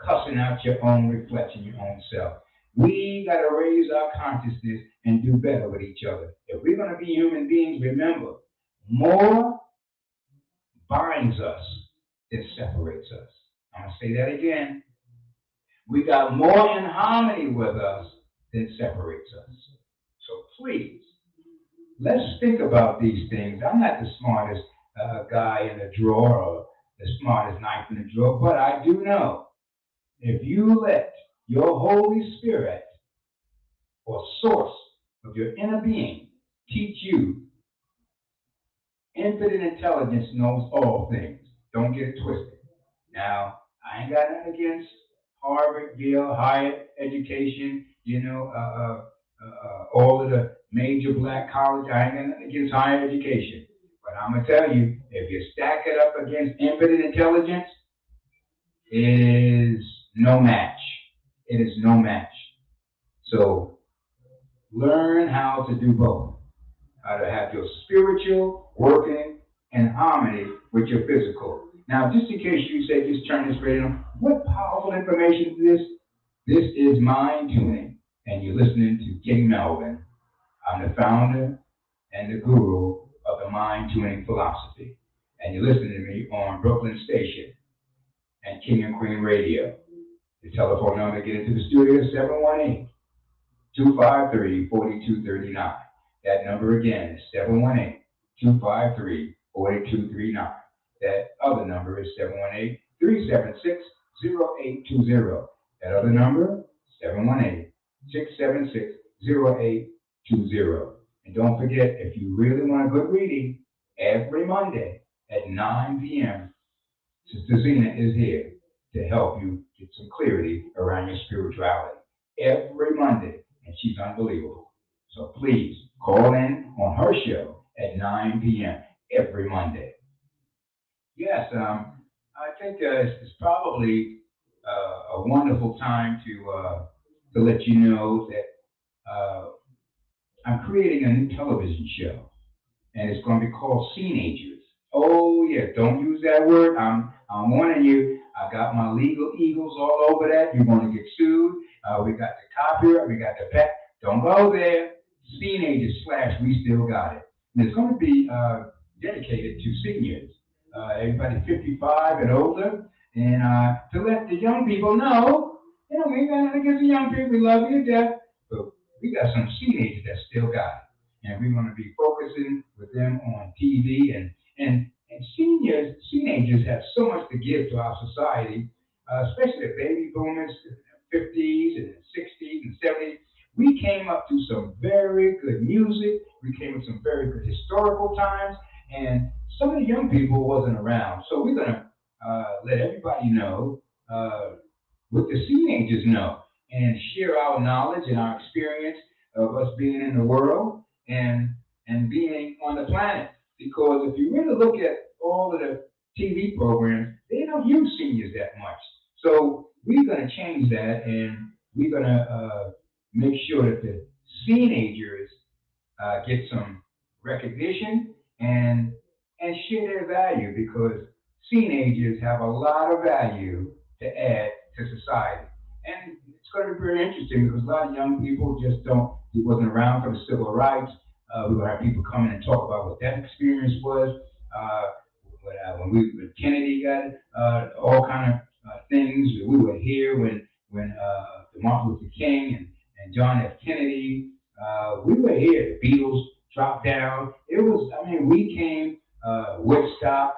cussing out your own reflection, your own self. We got to raise our consciousness and do better with each other. If we're going to be human beings, remember, more binds us than separates us. I'm going to say that again. We got more in harmony with us than separates us. So please, let's think about these things. I'm not the smartest guy in the drawer or the smartest knife in the drawer, but I do know if you let your Holy Spirit or source of your inner being teach you, infinite intelligence knows all things. Don't get it twisted. Now, I ain't got nothing against Harvard, Yale, higher education, all of the major black colleges. I ain't got nothing against higher education. But I'm going to tell you, if you stack it up against infinite intelligence, it is no match. It is no match. So learn how to do both. How to have your spiritual working in harmony with your physical. Now, just in case you say, just turn this radio on, what powerful information is this? This is mind tuning, and you're listening to King Melvin. I'm the founder and the guru of the mind tuning philosophy, and you're listening to me on Brooklyn Station and King and Queen Radio. The telephone number to get into the studio is 718-253-4239. That number again is 718-253-4239. That other number is 718-376-0820. That other number, 718-676-0820. And don't forget, if you really want a good reading, every Monday at 9 p.m., Sister Zena is here to help you get some clarity around your spirituality. Every Monday, and she's unbelievable. So please call in on her show at 9 p.m. every Monday. Yes, I think it's probably a wonderful time to let you know that I'm creating a new television show, and it's going to be called Teenagers. Oh yeah, don't use that word. I'm warning you. I got my legal eagles all over that. You're going to get sued. We got the copyright. We got the patent. Don't go there. Teenagers slash we still got it. And it's going to be dedicated to seniors, everybody 55 and older, and to let the young people know, we ain't got nothing against the young people. We love you to death, but we got some teenagers that still got it. And we're going to be focusing with them on TV and seniors, teenagers have so much to give to our society, especially the baby boomers, 50s and 60s and 70s. We came up to some very good music. We came up some very good historical times, and some of the young people wasn't around. So we're gonna let everybody know what the teenagers know and share our knowledge and our experience of us being in the world and being on the planet. Because if you really look at all of the TV programs, they don't use seniors that much. So we're going to change that, and we're going to make sure that the teenagers get some recognition and share their value, because teenagers have a lot of value to add to society. And it's going to be very interesting because a lot of young people just don't, he wasn't around for the civil rights. We're going to have people come in and talk about what that experience was. Uh, when Kennedy got it, all kind of things. We were here when Martin Luther King and John F. Kennedy. We were here. The Beatles dropped down. It was. I mean, we came. Woodstock.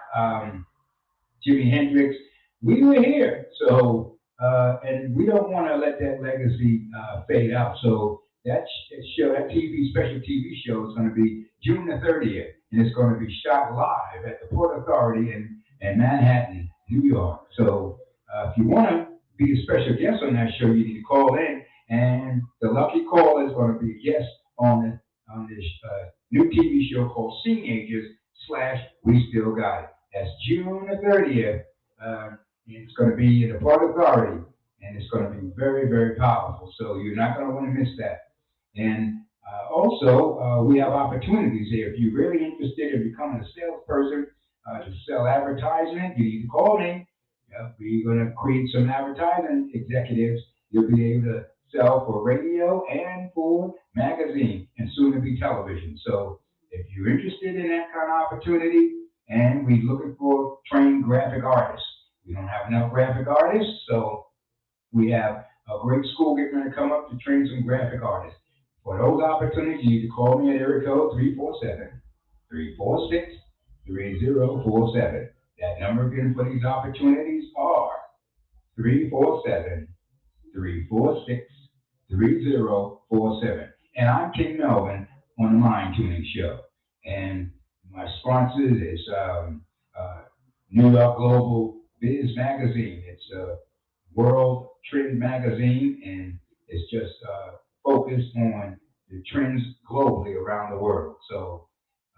Jimi Hendrix. We were here, so and we don't want to let that legacy fade out. So that TV special TV show is going to be June the 30th, and it's going to be shot live at the Port Authority in Manhattan, New York. So if you want to be a special guest on that show, you need to call in, and the lucky caller is going to be a guest on this new TV show called Teenagers slash We Still Got It. That's June the 30th. It's going to be in the Port Authority, and it's going to be very, very powerful. So you're not going to want to miss that. And also, we have opportunities here. If you're really interested in becoming a salesperson to sell advertisement, you need to call me. We're going to create some advertising executives. You'll be able to sell for radio and for magazine and soon to be television. So if you're interested in that kind of opportunity, and we're looking for trained graphic artists. We don't have enough graphic artists, so we have a great school getting ready to come up to train some graphic artists. For those opportunities, you need to call me at area code 347-346-3047. That number again for these opportunities are 347-346-3047. And I'm King Melvin on the Mind Tuning Show. And my sponsor is New York Global Biz Magazine. It's a world trend magazine, and it's just focused on the trends globally around the world. So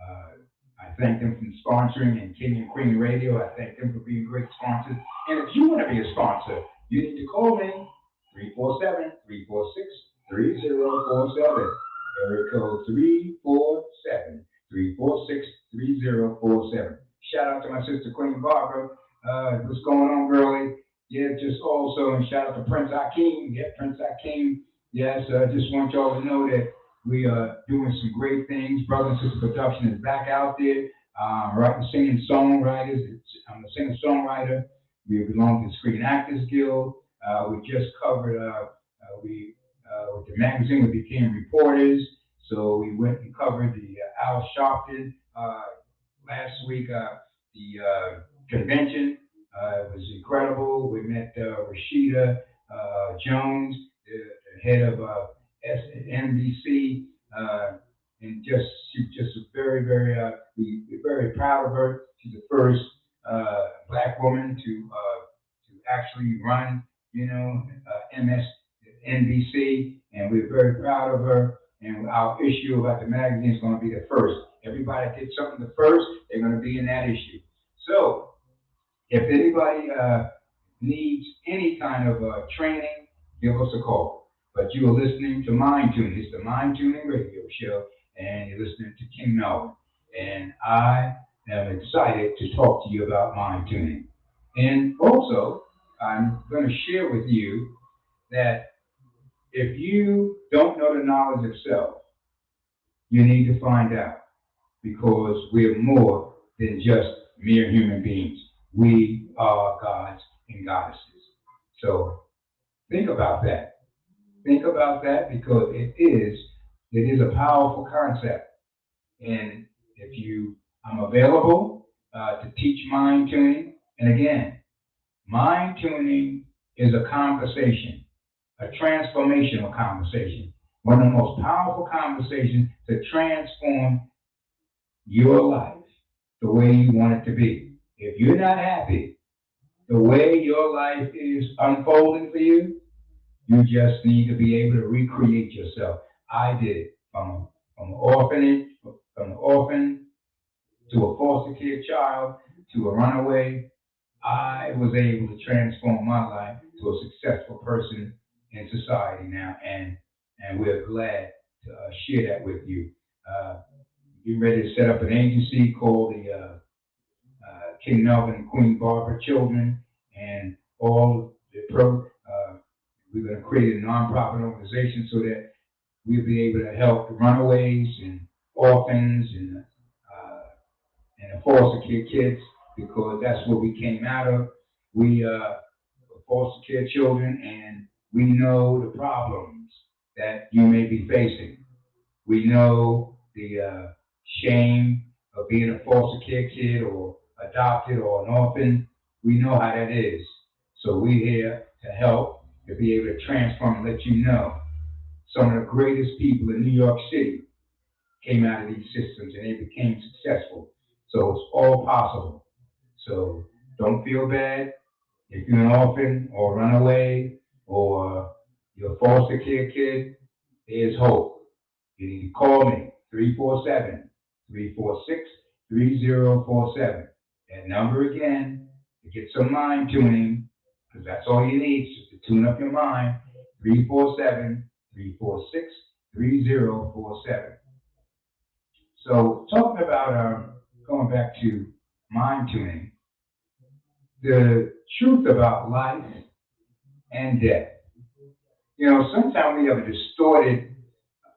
I thank them for sponsoring and King and Queen Radio. I thank them for being great sponsors. And if you want to be a sponsor, you need to call me 347-346-3047. Area code 347-346-3047. Shout out to my sister Queen Barbara. What's going on, girlie? Yeah, just also, and shout out to Prince Akeem. Yeah, Prince Akeem. Yes, just want y'all to know that we are doing some great things. Brother and Sister Production is back out there, writing, singing songwriters. I'm a singer-songwriter. We belong to the Screen Actors Guild. We just covered, with the magazine, we became reporters. So we went and covered the Al Sharpton last week, the convention. It was incredible. We met Rashida Jones, the head of NBC, and she's just we're very proud of her. She's the first black woman to actually run, MSNBC, and we're very proud of her. And our issue about the magazine is going to be the first. Everybody that did something the first, they're going to be in that issue. So if anybody needs any kind of training, give us a call. But you are listening to Mind Tuning. It's the Mind Tuning Radio Show, and you're listening to King Melvin. And I am excited to talk to you about mind tuning. And also, I'm going to share with you that if you don't know the knowledge of self, you need to find out because we're more than just mere human beings. We are gods and goddesses. So think about that. Think about that because it is a powerful concept. And I'm available to teach mind tuning. And again, mind tuning is a conversation, a transformational conversation, one of the most powerful conversations to transform your life the way you want it to be. If you're not happy the way your life is unfolding for you, you just need to be able to recreate yourself. I did it from an orphanage, from an orphan to a foster care child to a runaway. I was able to transform my life to a successful person in society now, and we're glad to share that with you. Getting ready to set up an agency called the King Melvin and Queen Barbara children, and all the we're going to create a nonprofit organization so that we'll be able to help the runaways and orphans and the foster care kids, because that's what we came out of. We foster care children, and we know the problems that you may be facing. We know the shame of being a foster care kid or adopted or an orphan. We know how that is. So we're here to help, to be able to transform and let you know some of the greatest people in New York City came out of these systems and they became successful. So it's all possible. So don't feel bad if you're an orphan or runaway or you're a foster care kid. There's hope. You can call me, 347-346-3047. That number again, to get some mind tuning, because that's all you need, just to tune up your mind, 347-346-3047. So talking about, going back to mind tuning, the truth about life and death. You know, sometimes we have a distorted,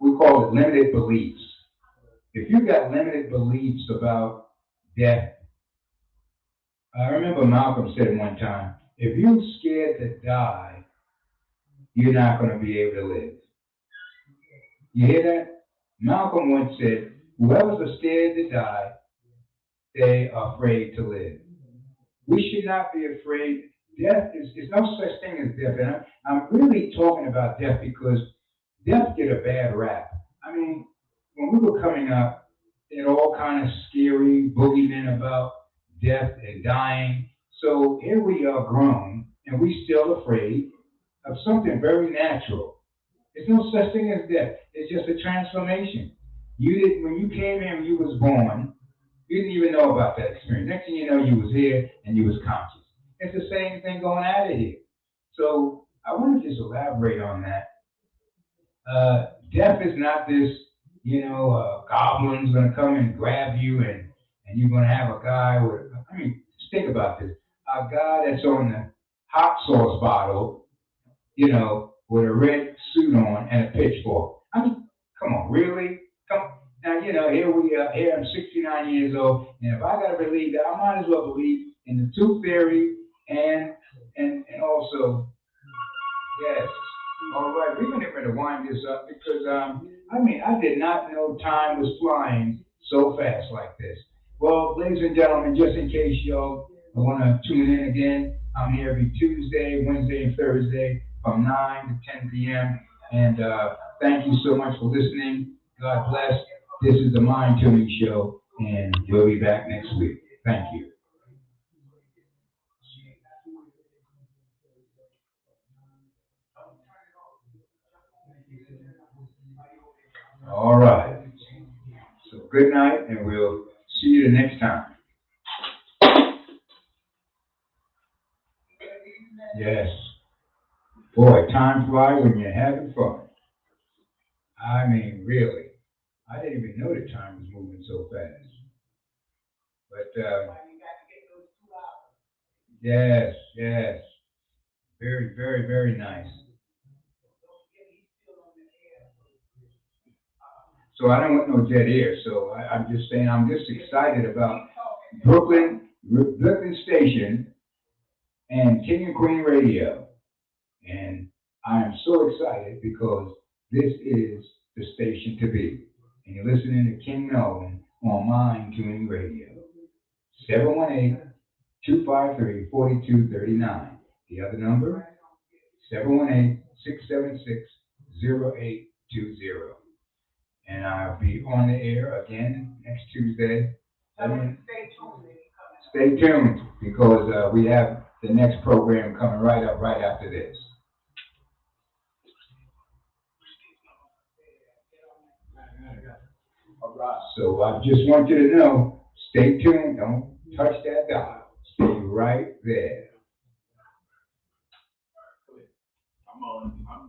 we call it limited beliefs. If you got limited beliefs about death, I remember Malcolm said one time, if you're scared to die, you're not going to be able to live. You hear that? Malcolm once said, whoever's scared to die, they are afraid to live. We should not be afraid. Death is no such thing as death. And I'm really talking about death because death get a bad rap. I mean, when we were coming up, they had all kind of scary boogeymen about death and dying. So here we are grown, and we still afraid of something very natural. There's no such thing as death. It's just a transformation. You didn't, when you came here and you was born, you didn't even know about that experience. Next thing you know, you was here and you was conscious. It's the same thing going out of here. So I want to just elaborate on that. Death is not this, goblin's going to come and grab you and you're going to have a guy with, I mean, just think about this. A guy that's on the hot sauce bottle, with a red suit on and a pitchfork. I mean, come on, really? Come now, here we are. Here I'm 69 years old, and if I got to believe that, I might as well believe in the tooth fairy and also, yes. All right, we're going to wind this up because I did not know time was flying so fast like this. Well, ladies and gentlemen, just in case y'all want to tune in again, I'm here every Tuesday, Wednesday, and Thursday from 9 to 10 p.m. And thank you so much for listening. God bless. This is the Mind Tuning Show, and we'll be back next week. Thank you. All right. So good night, and we'll see you the next time. Yes. Boy, time flies when you're having fun. I mean, really. I didn't even know the time was moving so fast. But yes, yes. Very, very, very nice. So I don't want no dead air. So I'm just saying I'm just excited about Brooklyn Station and King and Queen Radio. And I am so excited because this is the station to be. And you're listening to King Melvin on Mind Tuning Radio. 718-253-4239. The other number, 718-676-0820. And I'll be on the air again next Tuesday. Stay tuned because we have the next program coming right up right after this. So I just want you to know, stay tuned. Don't touch that dial. Stay right there. Come on. I'm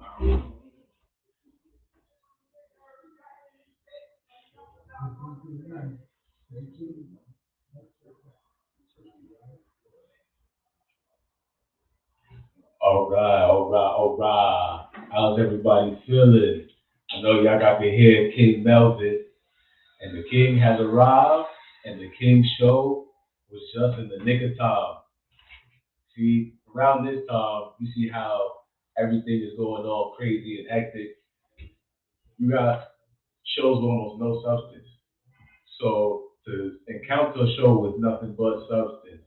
All right. How's everybody feeling? I know y'all got to hear King Melvin, and the King has arrived, and the King show was just in the nick of time. See, around this time, you see how everything is going all crazy and hectic. You got shows with almost no substance. So to encounter a show with nothing but substance,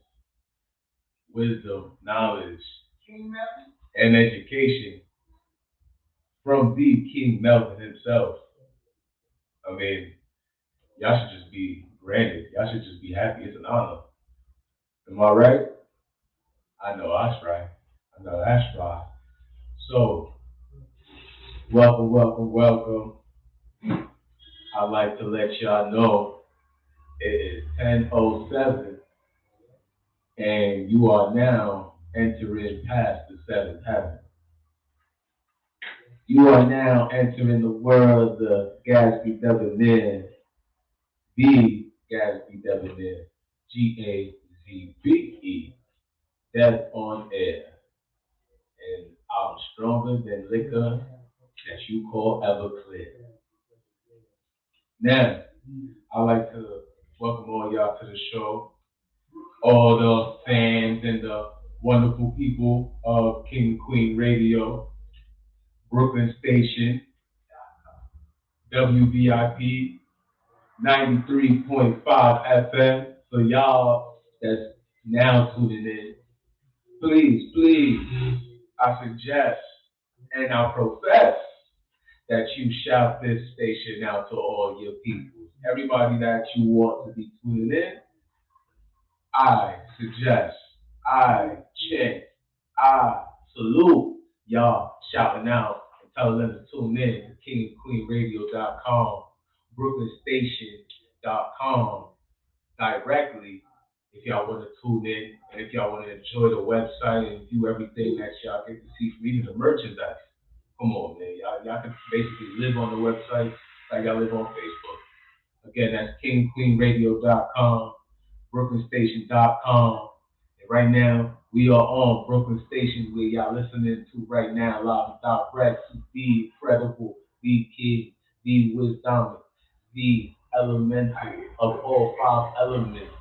wisdom, knowledge, and education from the King Melvin himself, I mean, y'all should just be granted. Y'all should just be happy. It's an honor. Am I right? I know that's right. I know that's right. So, welcome, welcome, welcome. I'd like to let y'all know it is 10:07 and you are now entering past the seventh heaven. You are now entering the world of Gatsby Debonair, the Gatsby Debonair, Gazbe, Death on Air. And I'm stronger than liquor that you call Everclear. Now, I'd like to welcome all y'all to the show, all the fans and the wonderful people of King and Queen Radio, Brooklyn Station, WVIP 93.5 FM. For y'all that's now tuning in, please, please, I suggest and I profess that you shout this station out to all your people. Everybody that you want to be tuning in, I suggest, I chant, I salute y'all shouting out and telling them to tune in to KingandQueenRadio.com, BrooklynStation.com directly if y'all want to tune in and if y'all want to enjoy the website and view everything that y'all get to see from even the merchandise. Come on, man. Y'all can basically live on the website like y'all live on Facebook. Again, that's KingQueenRadio.com, BrooklynStation.com. And right now, we are on Brooklyn Station where y'all listening to right now, live and direct to the incredible, the king, the wisdom, the elemental of all five elements,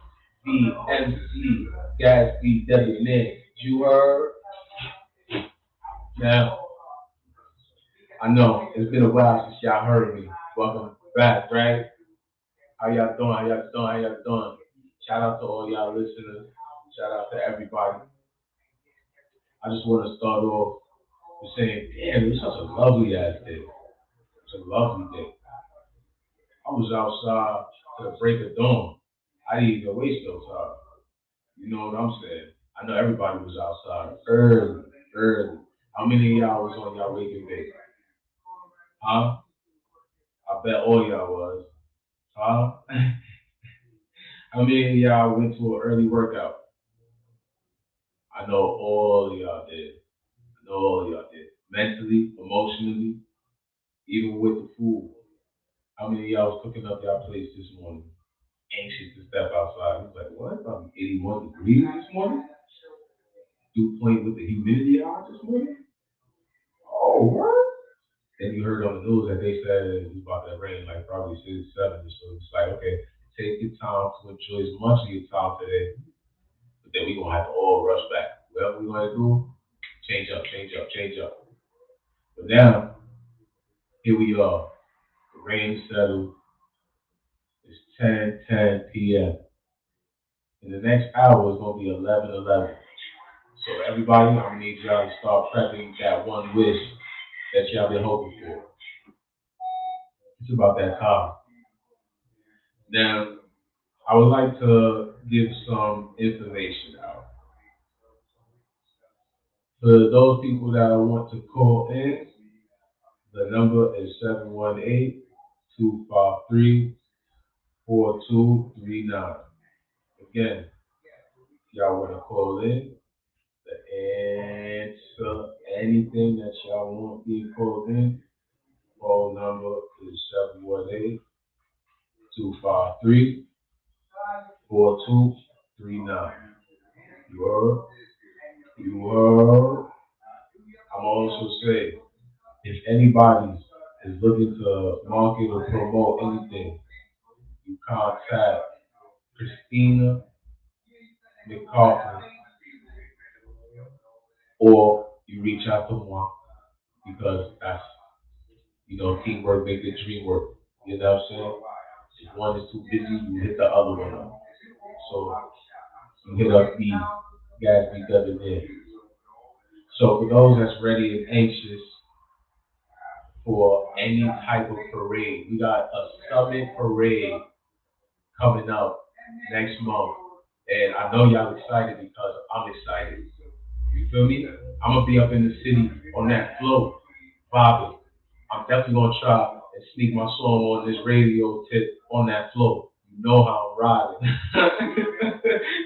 the MC, Gatsby Debonair. You heard? Now, I know it's been a while since y'all heard me. Welcome back, right? How y'all doing? How y'all doing? How y'all doing? Shout out to all y'all listeners. Shout out to everybody. I just want to start off with saying, damn, it was such a lovely ass day. It's a lovely day. I was outside to the break of dawn. I didn't even waste no time. You know what I'm saying? I know everybody was outside early, early. How many of y'all was on y'all waking day? Huh? I bet all y'all was. Huh? How many of y'all went to an early workout? I know all of y'all did. I know all of y'all did. Mentally, emotionally, even with the food. How many of y'all was cooking up y'all plates this morning? Anxious to step outside. He was like, what? It's probably 81 degrees this morning? Dew point with the humidity out this morning? Oh, what? Then you heard on the news that they said it's about to rain like probably 6, 7. So it's like, okay, take your time to enjoy as much of your time today, but then we're gonna have to all rush back. Whatever we're gonna do, change up, change up, change up. But now, here we are. The rain settled. It's 10:10 p.m. In the next hour, it's gonna be 11:11. So everybody, I'm gonna need y'all to start prepping that one wish that y'all been hoping for. It's about that time. Now, I would like to give some information out. For those people that want to call in, the number is 718-253-4239. Again, if y'all want to call in to answer anything that y'all want being called in, phone number is 718-253-4239. You heard? You heard? anybody is looking to market or promote anything, you contact Christina McCarthy or you reach out to moi because that's, teamwork make the dream work. You know what I'm saying? If one is too busy, you hit the other one up. So you hit up the Gatsby Debonair. So for those that's ready and anxious for any type of parade, we got a summit parade coming up next month. And I know y'all excited because I'm excited. You feel me? I'm gonna be up in the city on that float, vibing. I'm definitely gonna try and sneak my song on this radio tip on that float. You know how I'm riding.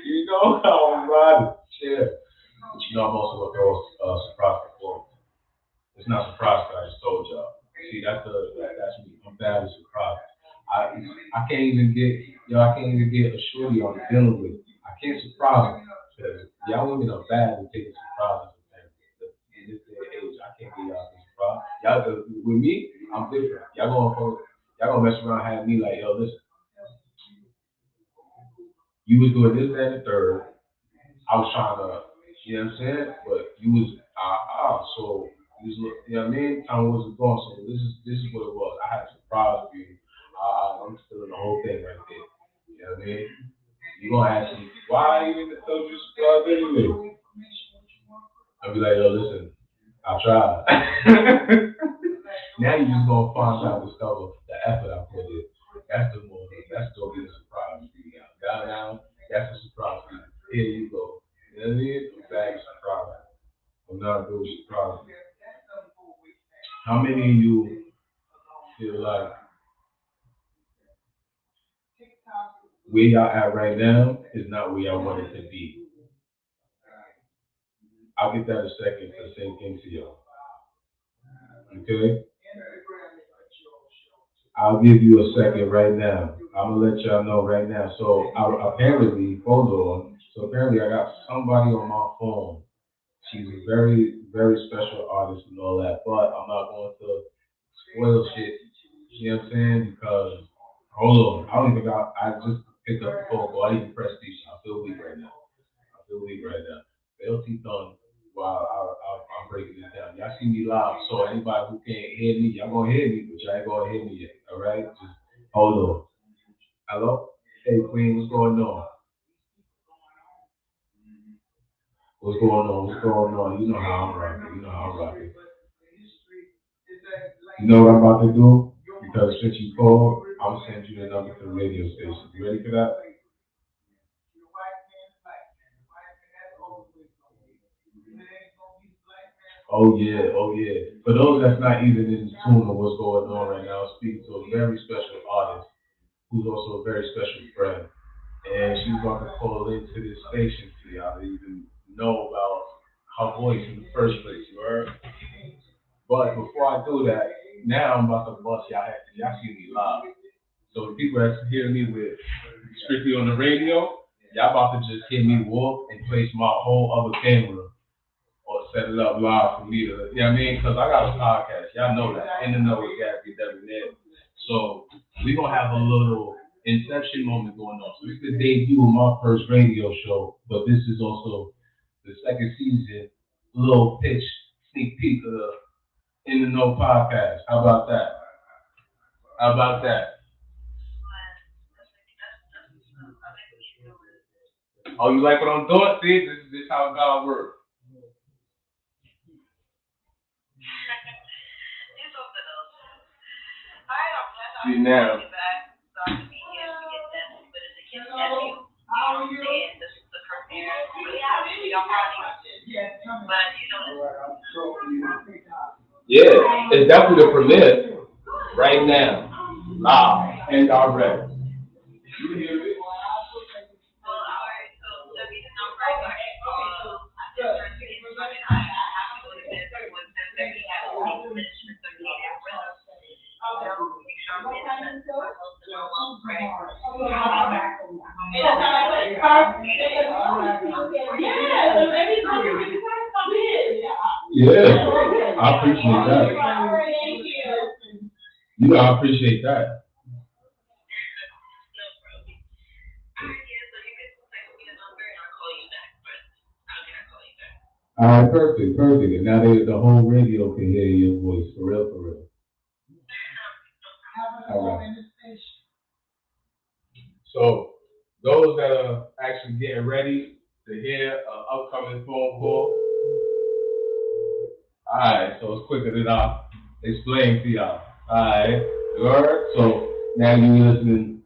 You know how I'm riding. Yeah. But I'm also gonna throw a surprise performance. It's not surprise, I just told y'all. See, that's me. I'm bad with surprise. I can't even get a shorty I'm dealing with. I can't surprise them because y'all women are bad with taking surprises. In this day and age, I can't get y'all some surprise. With me, I'm different. Y'all gonna mess around and have me like, yo, listen, you was doing this, that, and the third. I was trying to, you know what I'm saying? But you was so you was, you know what I mean? Time wasn't going, so this is what it was. I had a surprise for you. I'm still in the whole thing right there. You know what I mean? You gonna ask me why you even told you surprise anyway? I'll be like, yo, listen, I tried. Now you just gonna find out, discover the effort I put in. That's gonna be a surprise for you. Now, that's a surprise for you. Here you go. You know what I mean? I'm back surprise. I'm not good with surprise. How many of you feel like where y'all at right now is not where y'all wanted to be? I'll get that in a second for the same thing to y'all. Okay? I'll give you a second right now. I'm gonna let y'all know right now. So apparently, hold on. So apparently, I got somebody on my phone. She's a very, very special artist and all that, but I'm not going to spoil shit. You know what I'm saying? Because hold on, I don't even got. I just picked up the phone, but I didn't press these. I feel weak right now. I feel weak right now. LT done while I'm breaking this down. Y'all see me live, so anybody who can't hear me, y'all gonna hear me, but y'all ain't gonna hear me yet. All right? Just hold on. Hello? Hey Queen, what's going on? What's going on? What's going on? You know how I'm rocking. You know how I'm rocking. You know what I'm about to do? Because since you called, I'm gonna send you the number to the radio station. You ready for that? Oh yeah, oh yeah. For those that's not even in tune with what's going on right now, I'm speaking to a very special artist who's also a very special friend. And she's about to call into this station for y'all to even know about her voice in the first place, you heard? But before I do that, now I'm about to bust y'all head because y'all see me live. So the people that's hearing me with strictly on the radio, y'all about to just hear me walk and place my whole other camera or set it up live for me to, you know what I mean? Because I got a podcast. Y'all know that. In the know with Gatsby Debonair. So we're going to have a little inception moment going on. So it's the debut of my first radio show, but this is also the second season, little pitch, sneak peek of the In the Know podcast. How about that? How about that? Oh, you like what I'm doing? See, this is how God works. See now. Yeah, it's definitely the premiere right now, live and direct. You hear it? Yeah, I appreciate that. You know, I appreciate that. All right, perfect, perfect. And now the whole radio can hear your voice, for real, for real. All right. So those that are actually getting ready to hear an upcoming phone call, all right. So it's quicker than I explain to y'all. All right, you heard? So now you listening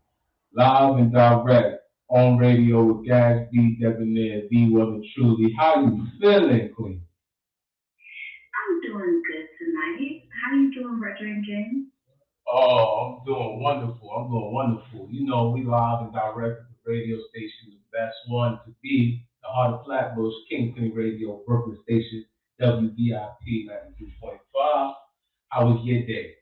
live and direct on radio with Gas B, Debonair, D, well and truly. How you feeling, Queen? I'm doing good tonight. How you doing, Brethren James? Oh, I'm doing wonderful. I'm doing wonderful. You know, we live and direct at the radio station, the best one to be, the heart of Flatbush, KINGANDQUEEN Radio, Brooklyn Station, WVIP 92.5. How was your day?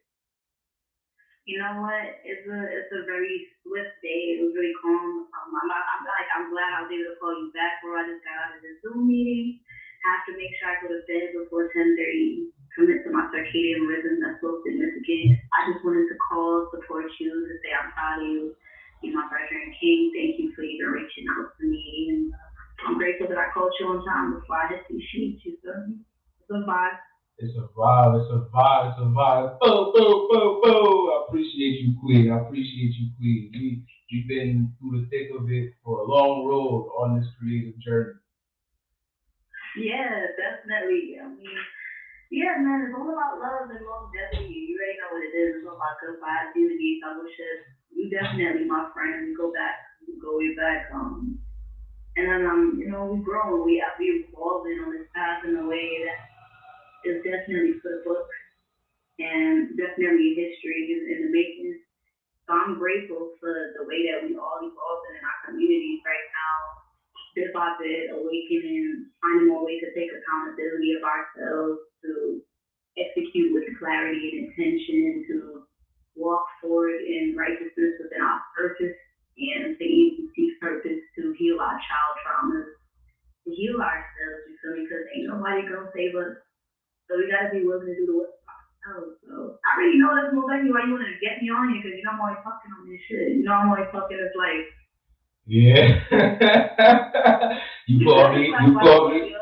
You know what? It's a very swift day. It was really calm. I'm glad I was able to call you back, bro. I just got out of the Zoom meeting. Have to make sure I go to bed before 10:30. Commit to my circadian rhythm. That's so significant. I just wanted to call, support you, to say I'm proud of you. You're my brethren king. Thank you for even reaching out to me. And I'm grateful that I called you on time before I hit these sheets. You feel me? It's a vibe. It's a vibe, it's a vibe, it's a vibe. Boo, boo, boo, boo. I appreciate you, Queen. I appreciate you, Queen. We've been through the thick of it for a long road on this creative journey. Yeah, definitely. I mean, yeah, man, it's all about love and longevity. You already know what it is. It's all about good vibes, unity, fellowship. You definitely my friend. We go way back. And then we grow. We evolving on this path in a way that is definitely for the book and definitely history is in the making. So I'm grateful for the way that we all evolving in our communities right now, bit by bit, awakening, finding more ways to take accountability of ourselves, to execute with clarity and intention, to walk forward in righteousness within our purpose, and to even seek purpose to heal our child traumas, to heal ourselves, you feel me? Because ain't nobody gonna save us. So we gotta be willing to do the work ourselves. So I already know that's most likely why you wanna get me on here, because you know I'm always talking on this shit. You know I'm always talking it's like yeah. You call me, you call me.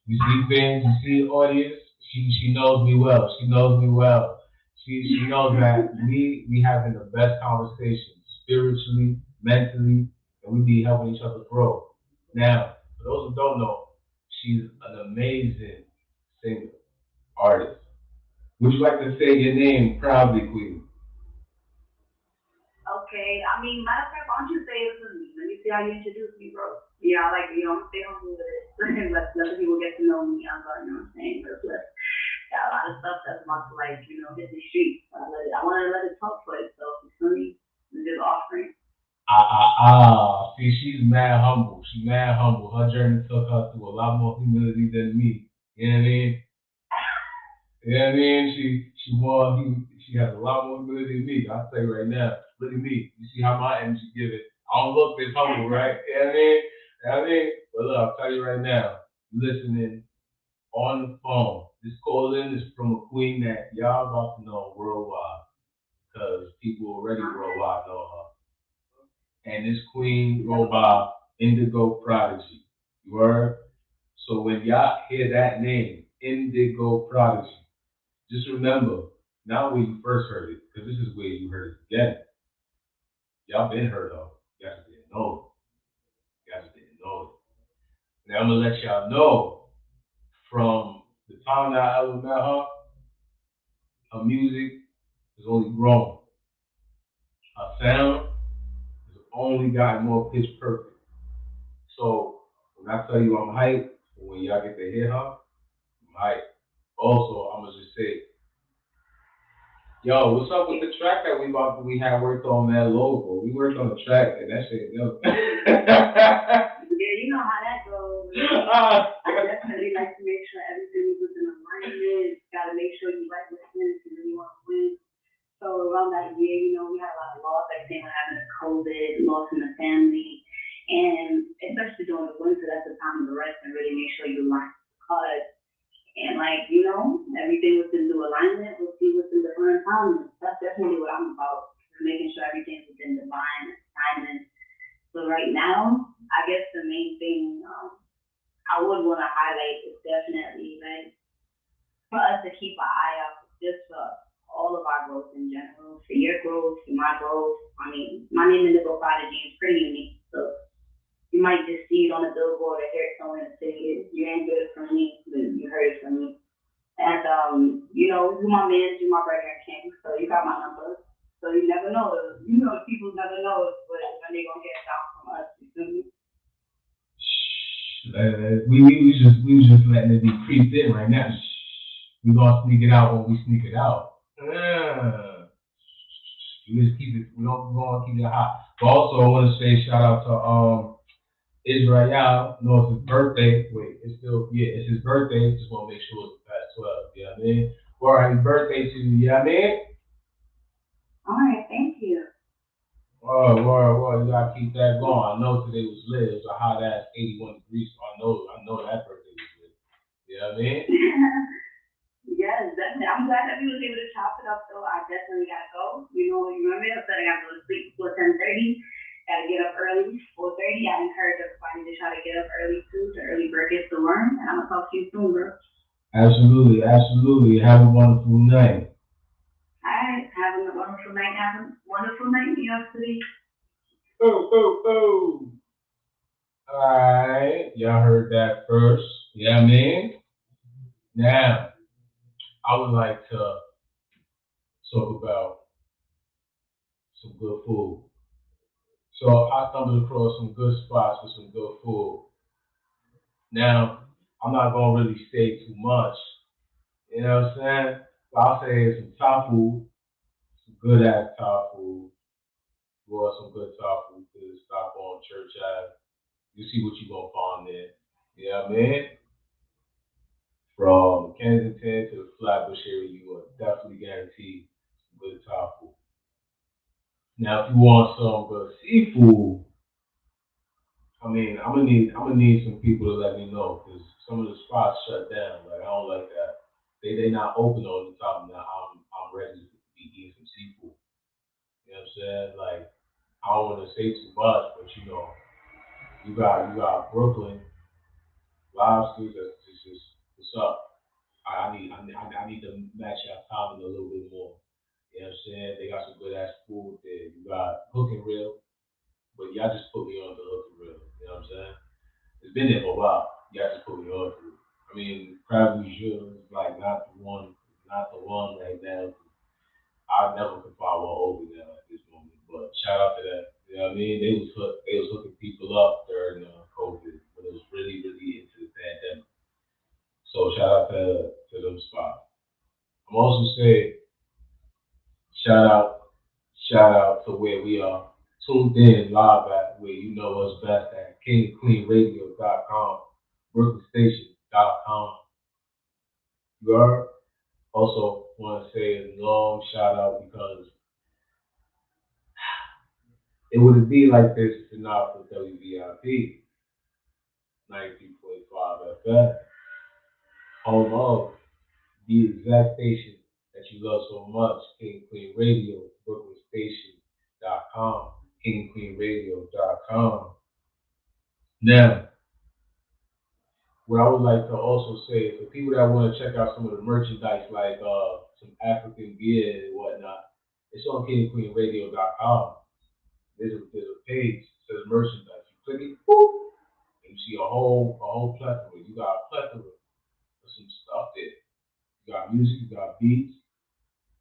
You see fans, you see audience. She knows me well. She knows me well. She knows that we having the best conversation spiritually, mentally, and we be helping each other grow. Now, for those who don't know, she's an amazing singer, artist. Would you like to say your name proudly, Queen? okay, I mean, matter of fact, why don't you say it to me? Let me see how you introduce me, bro. Yeah, I'm stay humble with it. let the people get to know me. You know what I'm saying? Because got a lot of stuff that's about to, hit the streets. I want to let it talk for itself. You feel me? It's just offering. See, she's mad humble. She's mad humble. Her journey took her through a lot more humility than me. You know what I mean? You know what I mean? She has a lot more humility than me. I'll tell you right now. Look at me. You see how my energy give it. I don't look this humble, right? You know what I mean? You know what I mean? But look, I'll tell you right now, listening on the phone. This call in is from a queen that y'all about to know worldwide. Because people already worldwide know her. And this queen go by Indigo Prodigy. You heard? So when y'all hear that name, Indigo Prodigy, just remember, not where you first heard it, because this is where you heard it again. Y'all been heard of. You guys didn't know it. You guys didn't know it. Now I'm gonna let y'all know from the time that I ever met her music has only grown. Her sound has only gotten more pitch perfect. So when I tell you I'm hyped, when y'all get to hear her, I'm hyped. Also, I'm gonna just say, yo, what's up with the track that we had worked on that logo? We worked on the track and that shit, yo. Yeah, you know how that goes. I definitely like to make sure everything is within alignment. Gotta make sure you like listening if you really want to win. So around that year, we had a lot of loss, like saying what happened to COVID, loss in the family. And especially during the winter, that's the time to rest and really make sure you learn. Because And like, you know, everything within due alignment, we'll see what's in divine timing. That's definitely what I'm about. Making sure everything's within divine timing. So right now, I guess the main thing I would want to highlight is definitely like for us to keep an eye out just for all of our growth in general, for your growth, for my growth. I mean, my name in the Book Prodigy is pretty unique, so you might just see it on a billboard or hear it somewhere in the city. You ain't heard it from me, but you heard it from me. And you know, you my man, you my brother and king, so you got my number. So you never know. You know, people never know when they gonna get down from us. You feel me? We was just letting it be creeped in right now. We gonna sneak it out when we sneak it out. We just keep it. We gonna keep it hot. But also, I want to say shout out to Israel. No, it's his birthday. Wait, it's his birthday. Just want to make sure it's past 12. You know what I mean? Well, happy birthday to you. You know what I mean? All right, thank you. You gotta keep that going. I know today was lit. It was a hot ass 81 degrees. So I know that birthday was lit. You know what I mean? Yes, definitely. I'm glad that we was able to chop it up though. I definitely gotta go. You remember I said I gotta go to sleep before 10:30. Gotta get up early, 4:30. I encourage everybody to try to get up early too. The early bird gets the worm. And I'm gonna talk to you soon, bro. Absolutely, absolutely. Have a wonderful night. Alright, have a wonderful night. Have a wonderful night, New York City. Oh. Alright, y'all heard that first. You know what I mean? Now, I would like to talk about some good food. So I stumbled across some good spots with some good food. Now, I'm not gonna really say too much, you know what I'm saying? But I'll say some Thai food, some good ass Thai food. You want some good Thai food, good stop on Church Ave. You see what you gonna find there. You know what I mean? From Kensington to the Flatbush area, you are definitely guaranteed some good Thai food. Now, if you want some good seafood, I mean, I'm gonna need some people to let me know because some of the spots shut down. Like I don't like that. They not open all the time. Now I'm ready to be eating some seafood. You know what I'm saying? Like I don't want to say too much, but you got Brooklyn lobsters. That's just what's up. I need to match our timing a little bit more. You know what I'm saying? They got some good ass food there. You got Hook and Reel, but y'all just put me on the Hook and Reel. You know what I'm saying? It's been there for a while. You guys just put me on to it. I mean, probably should is like not the one right now. I never could find one over there at this moment. But shout out to that. You know what I mean? They was hooking people up during COVID when it was really really into the pandemic. So shout out to them spots. I'm also say shout out shout out to where we are tuned in live at where you know us best at KingandQueenRadio.com, BrooklynStation.com. You are also want to say a long shout out because it wouldn't be like this if not for WVIP 93.5 FM, home of the exact station that you love so much, King and Queen Radio, BrooklynStation.com, KingandQueenRadio.com. Now, what I would like to also say for people that want to check out some of the merchandise like some African gear and whatnot, it's on KingandQueenRadio.com. There's a page that says merchandise. You click it, boop, and you see a whole plethora. You got a plethora of some stuff there. You got music, you got beats,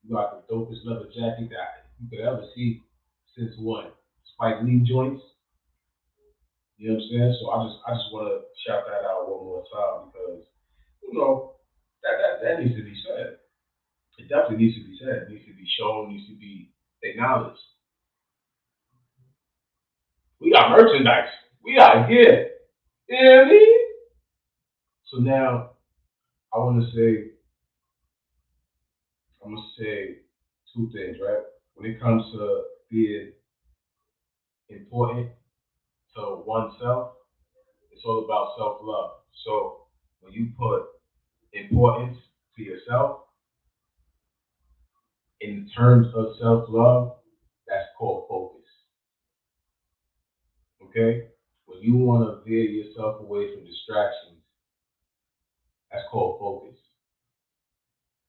you got the dopest leather jacket that you could ever see since what? Spike Lee joints. You know what I'm saying? So I just want to shout that out one more time because you know that needs to be said. It definitely needs to be said. It needs to be shown. Needs to be acknowledged. We got merchandise. We got gear. You know what I mean? So now I want to say I'm gonna say two things, right? When it comes to being important to oneself, it's all about self love. So when you put importance to yourself in terms of self-love, that's called focus. Okay? When you want to veer yourself away from distractions, that's called focus.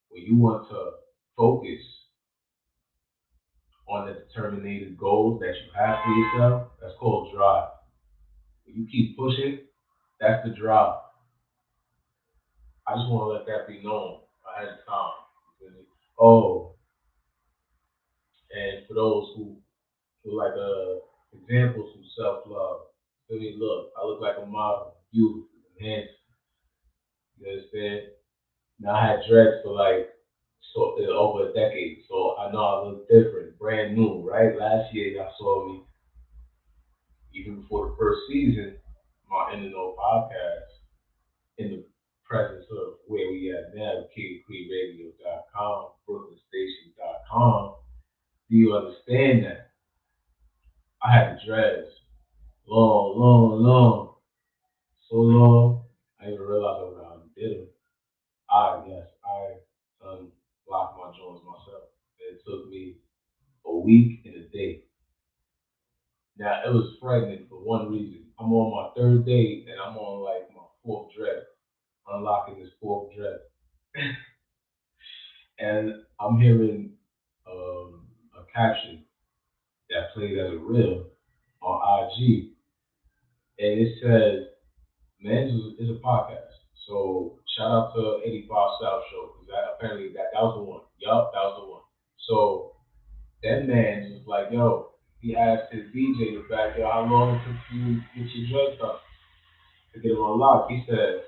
When you want to focus on the determinated goals that you have for yourself, that's called drive. When you keep pushing, that's the drive. I just want to let that be known ahead of time. Oh, and for those who like examples of self-love, feel me, look, I look like a model, beautiful, handsome. You understand? Now I had dreads for like over a decade, so I know I look different, brand new, right? Last year y'all saw me, even before the first season, my No podcast, in the presence of where we at now, KINGANDQueenRadio.com, BrooklynStation.com. Do you understand that? I had the dreads long, long, long, so long, I didn't even realize I did them. I unlocked my joints myself. It took me a week and a day. Now it was frightening for one reason. I'm on my third day and I'm on like my fourth dread, unlocking this fourth dread. And I'm hearing a caption that played as a reel on IG, and it says, "Man, this is a podcast." So shout out to 85 South Show because apparently that was the one. Yup, that was the one. So that man was like, "Yo," he asked his DJ in the back, "Yo, how long it took you to get your drugs done to get them unlocked?" He said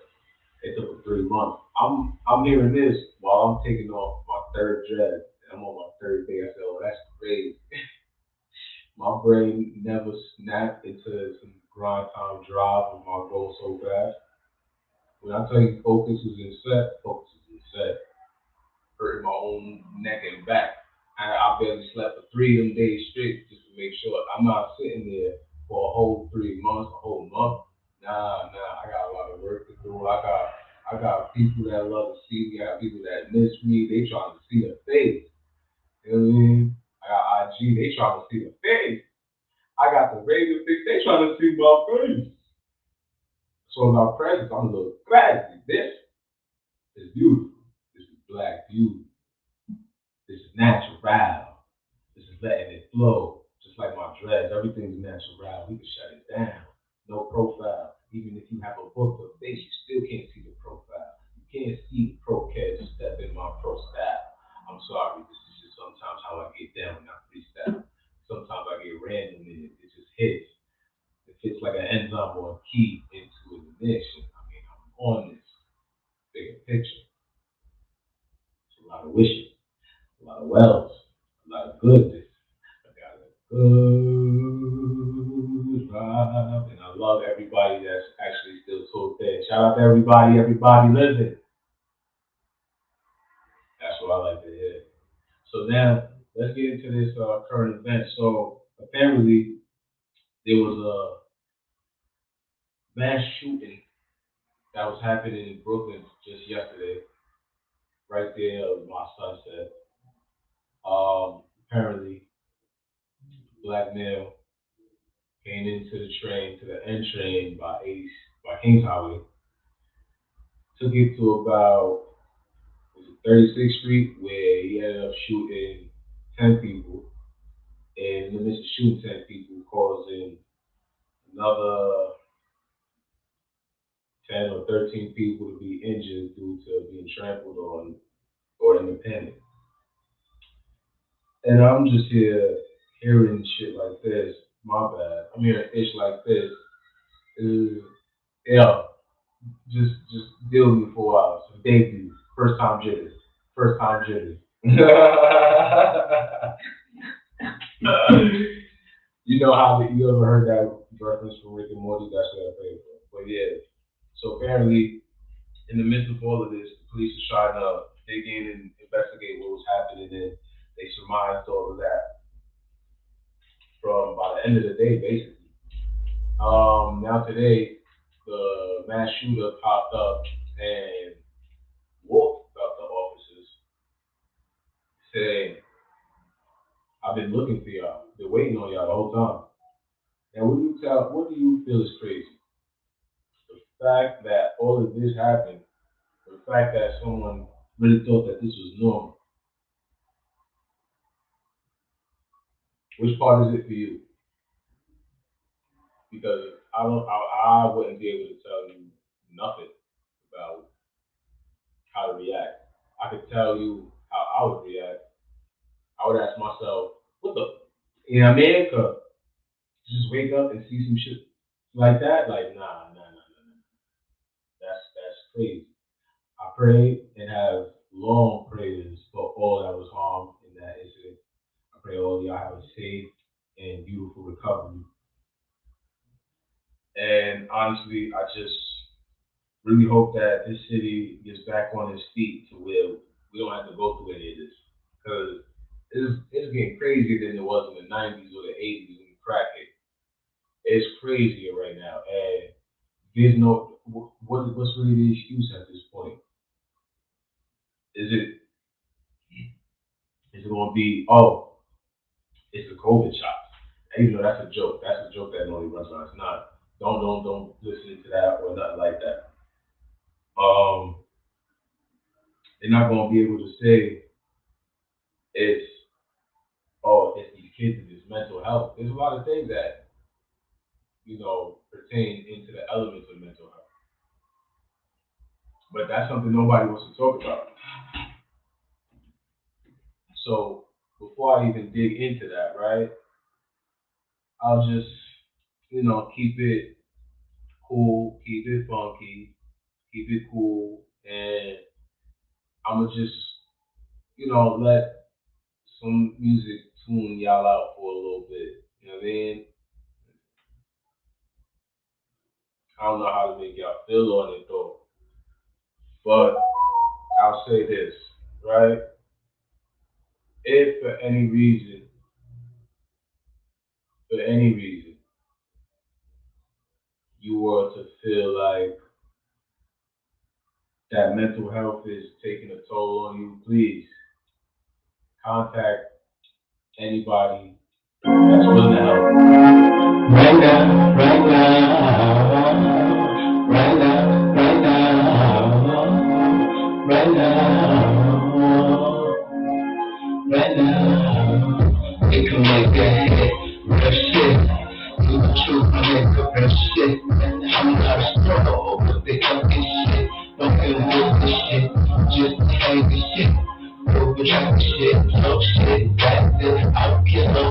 it took 3 months. I'm hearing this while I'm taking off my third dread. I'm on my third day. I said, "Oh, that's crazy." My brain never snapped into some grind time drive with my goal so fast. When I tell you focus is in set, focus is in set. Hurting my own neck and back. I barely slept for 3 of them days straight just to make sure I'm not sitting there for a whole 3 months, a whole month. Nah, I got a lot of work to do. I got people that love to see me. I got people that miss me. They trying to see the face. You know what I mean? I got IG. They trying to see the face. I got the radio fix. They trying to see my face. So about presence, I'm a little classy. This is beautiful. This is black beauty. This is natural. This is letting it flow. Just like my dreads, everything's natural. We can shut it down. No profile. Even if you have a book of face, you still can't see the profile. You can't see the pro kids step in my pro style. I'm sorry, this is just sometimes how I get down when I freestyle. Sometimes I get random in it. It just hits. It fits like an enzyme or a key into an ignition. I mean, I'm on this bigger picture. It's a lot of wishes, a lot of wells, a lot of goodness. I got a good vibe, and I love everybody that's actually still so dead. Shout out to everybody living. That's what I like to hear. So now let's get into this current event. So apparently there was a mass shooting that was happening in Brooklyn just yesterday, right there on my sunset. Apparently, black male came into the train, to the N train by Kings Highway, took it to about, was it 36th Street, where he ended up shooting 10 people. And in the midst of shooting 10 people, causing another 10 or 13 people to be injured due to being trampled on or in the panic. And I'm just here hearing shit like this. My bad. I'm hearing ish like this. Yeah, just deal with me for a while. So debut, first time jitters, first time jitters. You know how you ever heard that reference from Rick and Morty? That's what I paid for. But yeah, so apparently in the midst of all of this, the police are trying to dig in and investigate what was happening, and they surmised all of that from by the end of the day, basically. Now today, the mass shooter popped up, and today. I've been looking for y'all, been waiting on y'all the whole time. And what do you feel is crazy? The fact that all of this happened, the fact that someone really thought that this was normal. Which part is it for you? Because I wouldn't be able to tell you nothing about how to react. I could tell you how I would react. I would ask myself, what the, you know what I mean? 'Cause just wake up and see some shit like that, like nah. That's crazy. I pray and have long prayers for all that was harmed in that incident. I pray all y'all have a safe and beautiful recovery. And honestly, I just really hope that this city gets back on its feet to where we don't have to go through any of this. Because it's getting crazier than it was in the 90s or the 80s when we cracked it. It's crazier right now. And there's no, what's really the excuse at this point? Is it going to be, oh, it's the COVID shot? And, you know, that's a joke. That's a joke that normally runs around. It's not. Don't listen to that or nothing like that. They're not going to be able to say it's, oh, it's these kids and it's mental health. There's a lot of things that, you know, pertain into the elements of mental health. But that's something nobody wants to talk about. So before I even dig into that, right, I'll just, you know, keep it cool, keep it funky, keep it cool, and I'm gonna just, you know, let some music tune y'all out for a little bit. You know what I mean? I don't know how to make y'all feel on it though, but I'll say this, right? If for any reason, you were to feel like that mental health is taking a toll on you, please contact anybody that's willing to help. Right now, right now, right now, right now, right now, right now. It can make a hit, real shit. You the truth, make a real shit. I'm not a struggle, but they talking shit. Don't feel good this shit, just hang the shit. Overtrack the shit, no shit, that's it. I don't care, no,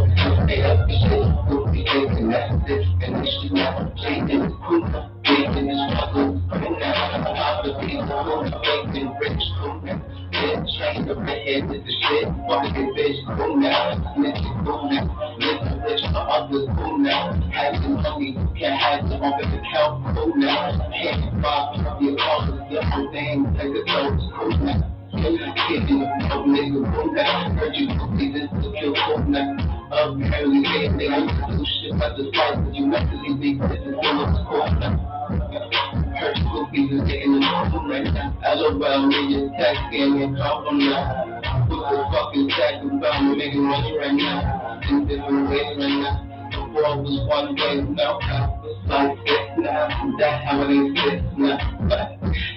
stay up the shit. We'll be thinking that's it, and this shit now. Chasing the cool, getting the struggle, cool now. I'm the people who are making rich, cool now. Get trained up my head with the shit, fucking bitch, cool now. Listen, cool now. Listen, rich for others, cool now. Having money, can't have the bank account, cool now. Can't rob your cars, different things, take the clothes, cool now. Kicking the fuck nigga, cool now. Heard you see this to kill cool now. Apparently, they used to do shit like this life, but you mentally be this is all of cool now. Heard Scoopy's is getting the cool right now. LOL, me just texting and talking now. Put the fucking sack about me, making money right now. In different ways right now. Before I was one way, now it's like this now. That's how it is now.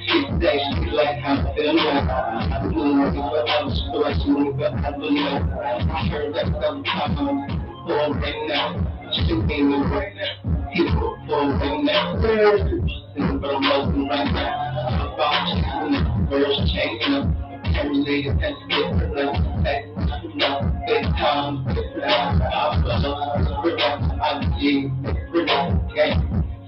She say she like how I feel now. I'm doing it, but I was forcing but I don't know. I heard that sometimes for right now. She ain't me right now. People for right now. Sitting for most right now. About you, first changing up. Every that's different, like big time, IG,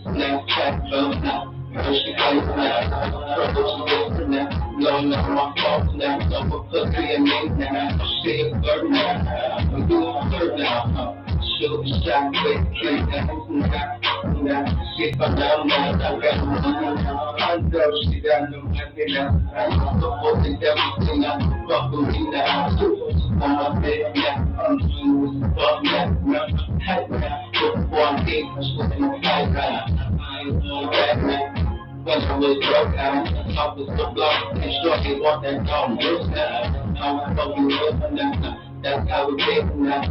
Snapchat, phone now. She plays now, trouble she different now. Blowing up my fault now, so put me in me now. She a flirt now, I'm doing flirt now. Shoot the shot, quick, kill now. She found out now, I got money now. I know she got no money now. I'm supporting everything now, fuck with me now. On my bed now, I'm doing fuck now. Tight now, before I'm deep, I'm switching tight now. I ain't doing that now. When I was broke out, I was so blocked, and sure they want that dog, this now. how I fucking live now. That's how it is now.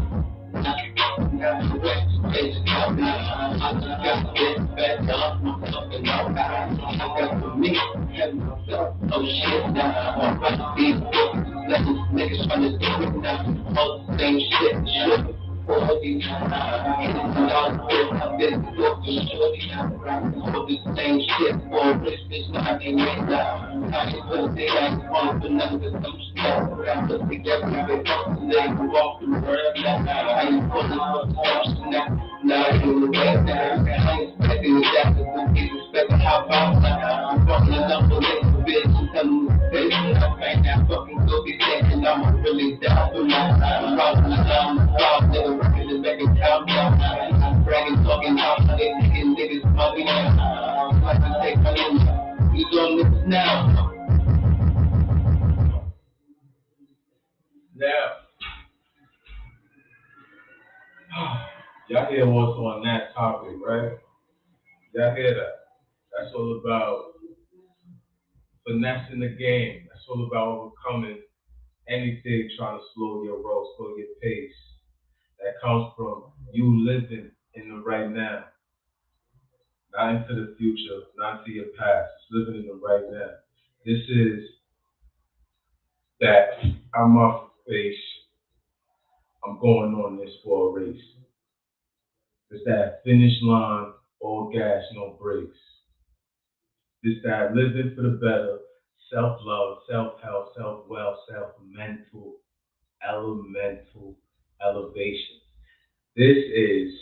It's coming. I just got this back up. Something out back. I got for me. Oh shit now. I'm about to be let these niggas understand now. All the same shit. All these I've been looking shorty now. For the same shit. For a rich bitch now. They made now. I just put a big ass on for nothing but some stuff. But together they walk and they walk the world now. I ain't pulling up the now. Now I do the way now. I ain't expecting that to be respected. How about now? I'm fucking enough for this bitch and tell them to face it. I ain't fucking go be thinking I'm really down for my time. I'm proud, nigga, rocking the back and count down. I'm bragging, talking out, they thinking niggas smoking now. I'm like to take money, you don't listen now. Now, y'all hear what's on that topic, right? Y'all hear that? That's all about finessing the game. That's all about overcoming anything trying to slow your roll, slow your pace. That comes from you living in the right now, not into the future, not to your past. It's living in the right now. This is that I'm off face. I'm going on this for a race. It's that finish line, all gas, no brakes. It's that living for the better, self-love, self-help, self-wealth, self-mental, elemental elevation. This is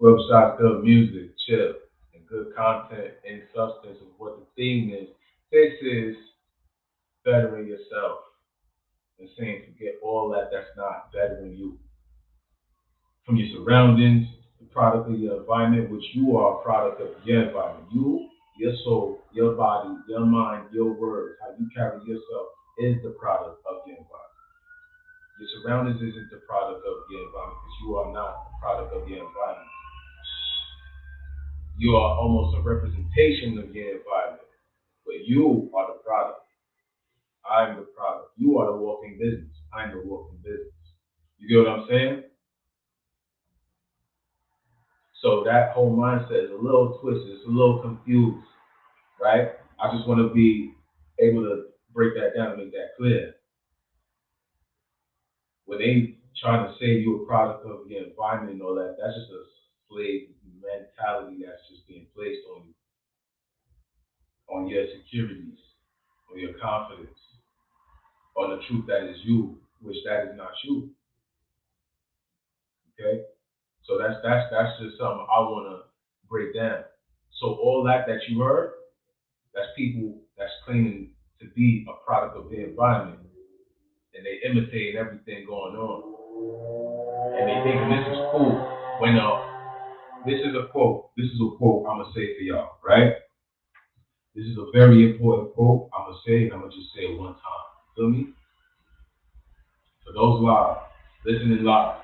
website good music, chill, and good content and substance of what the theme is. This is bettering yourself and saying forget all that that's not bettering you. From your surroundings, the product of your environment, which you are a product of your environment. You, your soul, your body, your mind, your words, how you carry yourself is the product of your environment. Your surroundings isn't the product of your environment because you are not the product of your environment. You are almost a representation of your environment, but you are the product. I'm the product. You are the walking business. I'm the walking business. You get what I'm saying? So that whole mindset is a little twisted. It's a little confused, right? I just want to be able to break that down and make that clear. When they trying to say you're a product of your environment and all that, that's just a slave mentality that's just being placed on you, on your securities, on your confidence, on the truth that is you, which that is not you. Okay? So that's just something I wanna break down. So all that you heard, that's people that's claiming to be a product of their environment. And they imitate everything going on. And they thinking this is cool. When this is a quote I'm gonna say for y'all, right? This is a very important quote. I'm gonna say it, I'm gonna just say it one time. Feel me? For those live, listening live,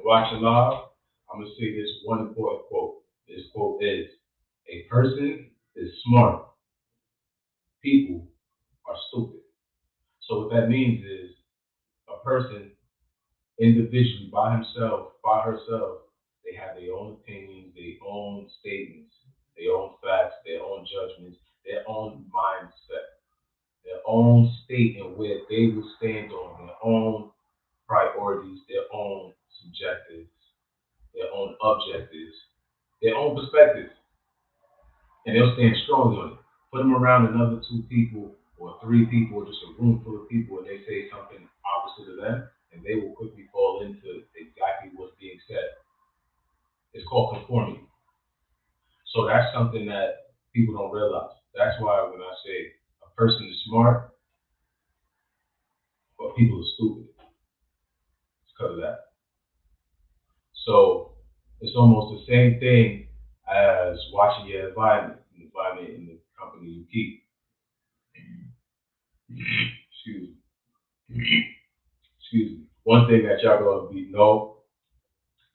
watching live, I'm gonna say this one important quote. This quote is, a person is smart, people are stupid. So what that means is a person individually by himself, by herself, they have their own opinions, their own statements, their own facts, their own judgments, their own mindset, their own state and where they will stand on their own priorities, their own subjectives, their own objectives, their own perspectives. And they'll stand strong on it. Put them around another two people or three people or just a room full of people and they say something opposite of them and they will quickly fall into exactly what's being said. It's called conformity. So that's something that people don't realize. That's why when I say a person is smart, but people are stupid, it's because of that. So it's almost the same thing as watching your environment in the company you keep. Excuse me. One thing that y'all gonna be know,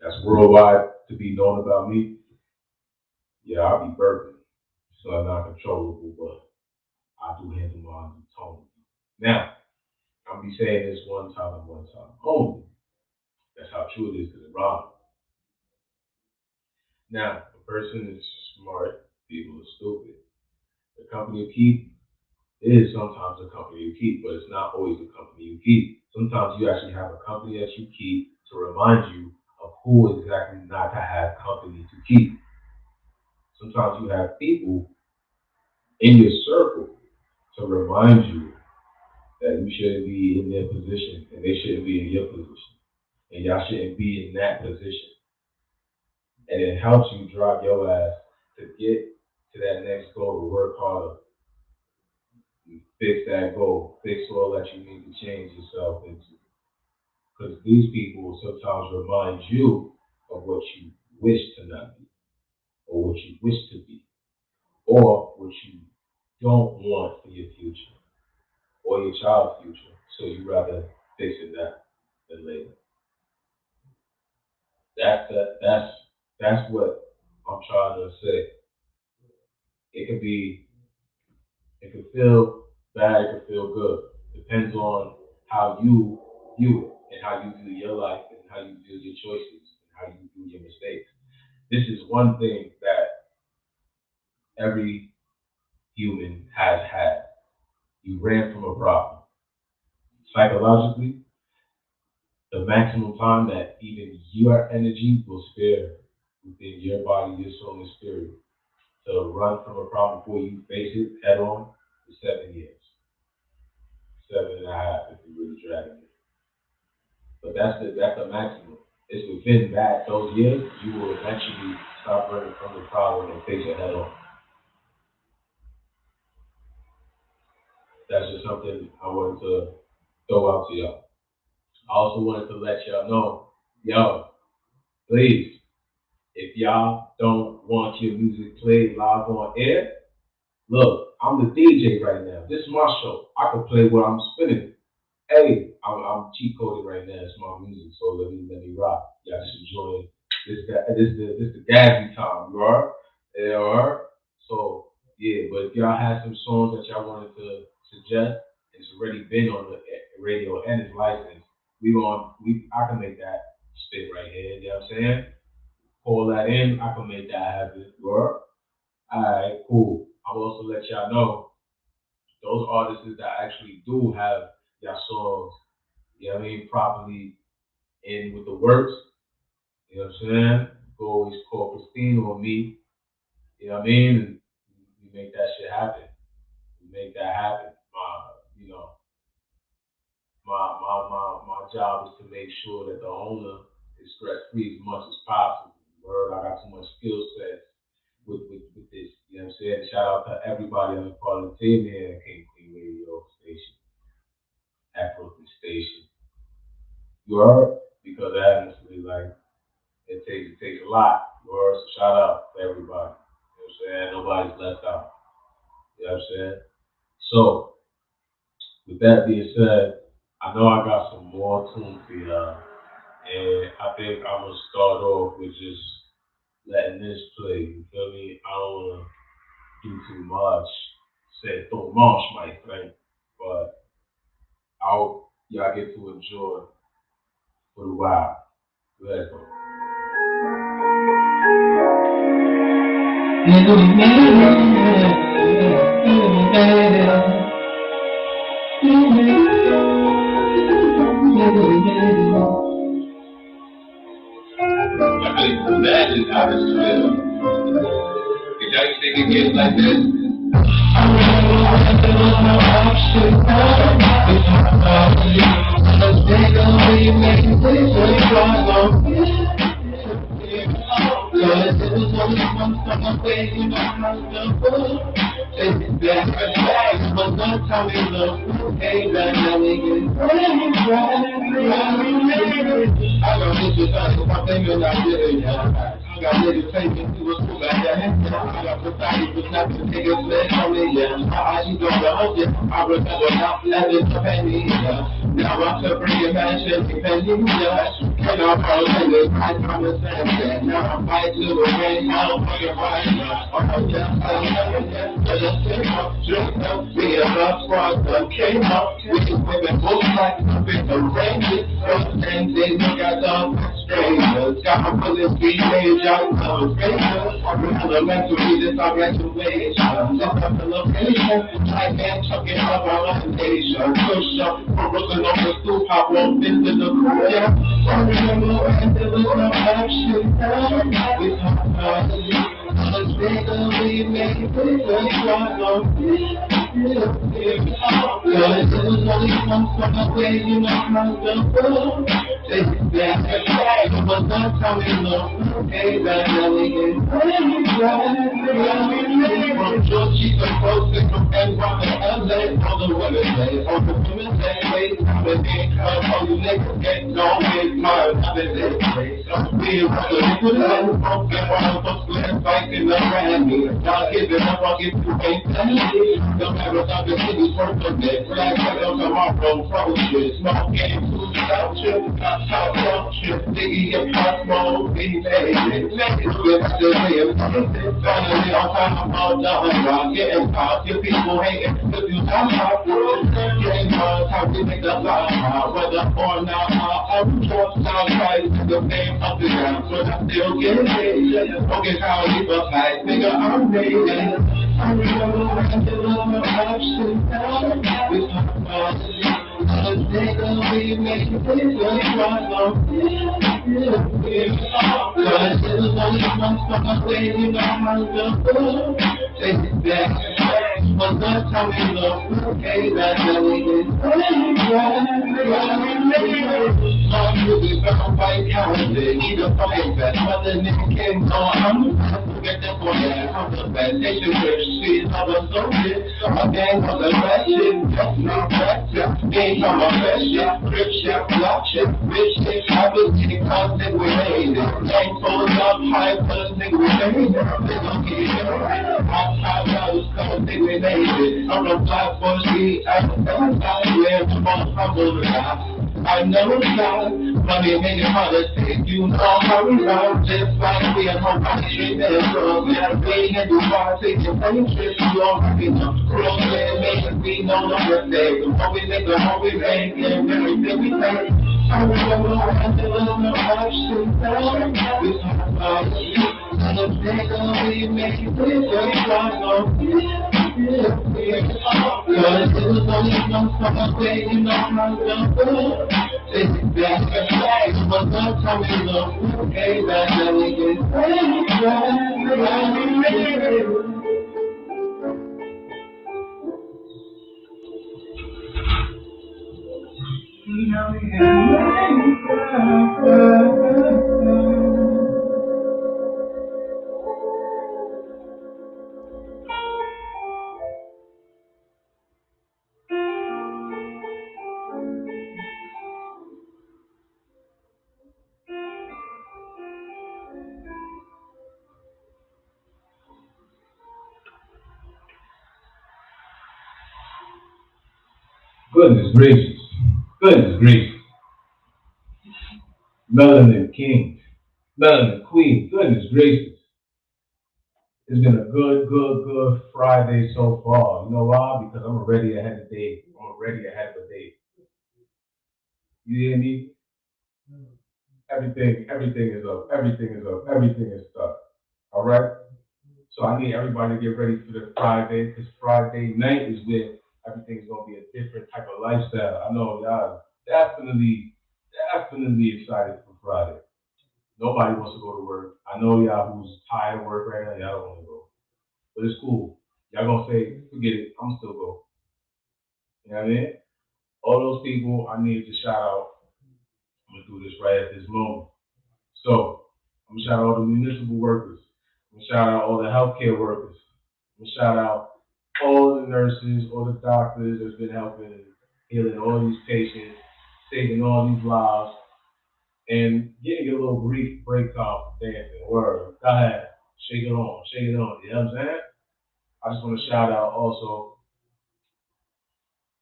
that's worldwide to be known about me, yeah, I'll be burping. So I'm not controllable, but I do handle mine totally. Now, I'm gonna be saying this one time and one time only. That's how true it is to the wrong. Now, a person is smart, people are stupid. The company you keep is sometimes a company you keep, but it's not always the company you keep. Sometimes you actually have a company that you keep to remind you of who exactly not to have company to keep. Sometimes you have people in your circle to remind you that you shouldn't be in their position and they shouldn't be in your position. And y'all shouldn't be in that position. And it helps you drive your ass to get to that next goal, to work harder, fix that goal, fix all that you need to change yourself into. Because these people will sometimes remind you of what you wish to not be, or what you wish to be, or what you don't want for your future, or your child's future. So you rather fix it now than later. That's what I'm trying to say. It could be, it could feel bad, it could feel good. Depends on how you view it and how you view your life and how you view your choices and how you view your mistakes. This is one thing that every human has had. You ran from a problem. Psychologically, the maximum time that even your energy will spare within your body, your soul, and spirit to run from a problem before you face it head on is 7 years. 7.5 if you really drag it. But that's the maximum. It's within those years you will eventually stop running from the problem and face it head on. That's just something I wanted to throw out to y'all. I also wanted to let y'all know, yo, please, if y'all don't want your music played live on air, look, I'm the DJ right now. This is my show. I can play what I'm spinning. Hey, I'm cheat coding right now. It's my music, so let me rock. Y'all just enjoy this the Gazzy time, you are? Yeah, alright? So yeah, but if y'all have some songs that y'all wanted to suggest, it's already been on the radio and it's licensed. I can make that spit right here, you know what I'm saying? Call that in, I can make that happen. You are? Alright, cool. I'll also let y'all know those artists that actually do have y'all songs, you know what I mean, properly in with the works, you know what I'm saying? You always call Christine or me, you know what I mean? And we make that shit happen. We make that happen. You know, my job is to make sure that the owner is stress free as much as possible. Word, I got too much skill set with this. You know what I'm saying? Shout out to everybody on the part of the team here at King Queen Radio Station, at BrooklynStation. You heard? Because honestly, like it takes a lot. You heard? So shout out to everybody. You know what I'm saying? Nobody's left out. You know what I'm saying? So with that being said, I know I got some more tunes for y'all. And I think I'm gonna start off with just letting this play. You feel me? I don't wanna do too much. Say too much, my friend. But I hope y'all get to enjoy for the while. Let's go. I can imagine how this feels. Did y'all think it gets like this? got niggas taking to a school back there. I got society was not to take a sledge on me, yeah. How you doing the whole thing? I remember not letting the penny, yeah. Now I'm to bring it back, shifting penny, yeah. And I'm probably the right from the same, yeah. Now I'm fighting to the rain, now I'm fucking right, yeah. Oh, yeah, we a love squad that came up. We can women both like with the ranges. And they look at the strangers. Got my bullets beat age out of strangers. From elementary, this I graduation. This is the location. I can't chuck it up on nation. Push up from Brooklyn over school, pop on into the crew. Yeah, I remember when there was no action. We talk about it. Cause nigga, we make it pretty strong. Cause it was only one from the way you know how to go. Take it back, but not how we look. Hey, that we can from Georgia to Brooklyn, from NY to LA, all the women say, all the women say, wait, but they come, all you niggas get no with my other day. We are the good and broken, while the square fighting around me. Not giving up, I'll get to ain't no matter how the city's working, that black out tomorrow, pro shit, small game, food culture, top culture, diggy and pop smoke, baby, baby, with the way of finally on time, I'm all done, I'm getting pop, your people hating, if you talk about getting hard, how we make the line, whether or not I'm just outside, the same up and down, but I still get paid, okay, how you look like, nigga, I'm made it. I remember when there was no option. We talk about it. Cause nigga, we make it pretty strong. Cause it was only one from the way you know how to go. Take it back. But that's how we look. Okay, that's how we get. I'm really found by calendar. Need a fucking best. Mother nigga can't go. I'm the best. Forget that boy. I'm the best. They should rich shit. I was so rich. My gang was the best shit. That's not best shit. Ain't on my best shit. Rip shit. Block shit. Bitch shit. I was getting constant. We made it. Ain't pulled up high. Cause nigga we made it. They don't get it. I was coming. Think we made it. I'm the black boy. I'm the humble guy. I know it's not money making politics. You know how we run, just like we are home on the street. There's a man being in the bar, taking plane trips. You already know. Brooklyn, make we know no mistake. The more we make, the more we make, and everything we take. I remember when there was no option. We talk about it. And nigga, we make it pretty strong. Cause it was only one from the way you know how to go. Take it back, but that's how we look. Hey, that's how we get. Now we Goodness gracious. Goodness gracious. Melanin King. Melanin Queen. Goodness gracious. It's been a good Friday so far. You know why? Because I'm already ahead of the day. I'm already ahead of the day. You hear me? Everything is up. Everything is up. Everything is up. All right? So I need everybody to get ready for the Friday, because Friday night is where everything's gonna be a different type of lifestyle. I know y'all definitely excited for Friday. Nobody wants to go to work. I know y'all who's tired of work right now, y'all don't want to go. But it's cool. Y'all gonna say, forget it, I'm still go. You know what I mean? All those people I need to shout out. I'm gonna do this right at this moment. So I'm gonna shout out all the municipal workers. I'm gonna shout out all the healthcare workers. I'm gonna shout out all the nurses, all the doctors that's been helping and healing all these patients, saving all these lives. and getting a little brief break off dancing. Word. Go ahead. Shake it on. Shake it on. You know what I'm saying? I just want to shout out also,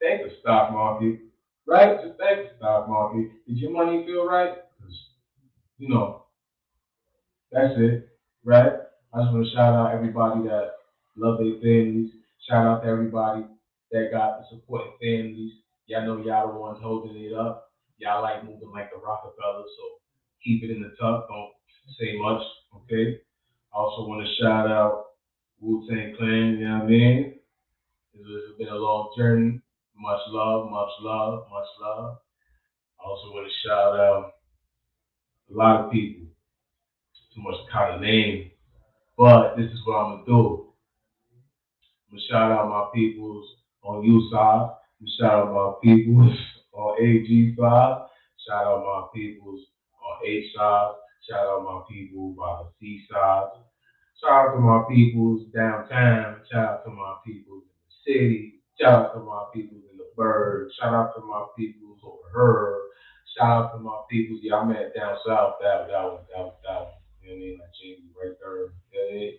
thank the stock market. Right? Just thank the stock market. Did your money feel right? 'Cause, you know, that's it. Right? I just want to shout out everybody that love their families. Shout out to everybody that got the supporting families. Y'all know y'all the ones holding it up. Y'all like moving like the Rockefellers, so keep it in the tuck. Don't say much, okay? I also want to shout out Wu-Tang Clan, you know what I mean? It's been a long journey. Much love, much love, much love. I also want to shout out a lot of people. Too much to kind of name, but this is what I'm gonna do. I'm gonna shout out my peoples on U side. I'm gonna shout out my peoples on AG side. Shout out my peoples on H side. Shout out my people by the C side. Shout out to my peoples downtown. Shout out to my peoples in the city. Shout out to my peoples in the burbs. Shout out to my peoples over her. Shout out to my peoples. Yeah, I'm at down south. That was. You know what I mean? Like Jamie right there. You know what I mean?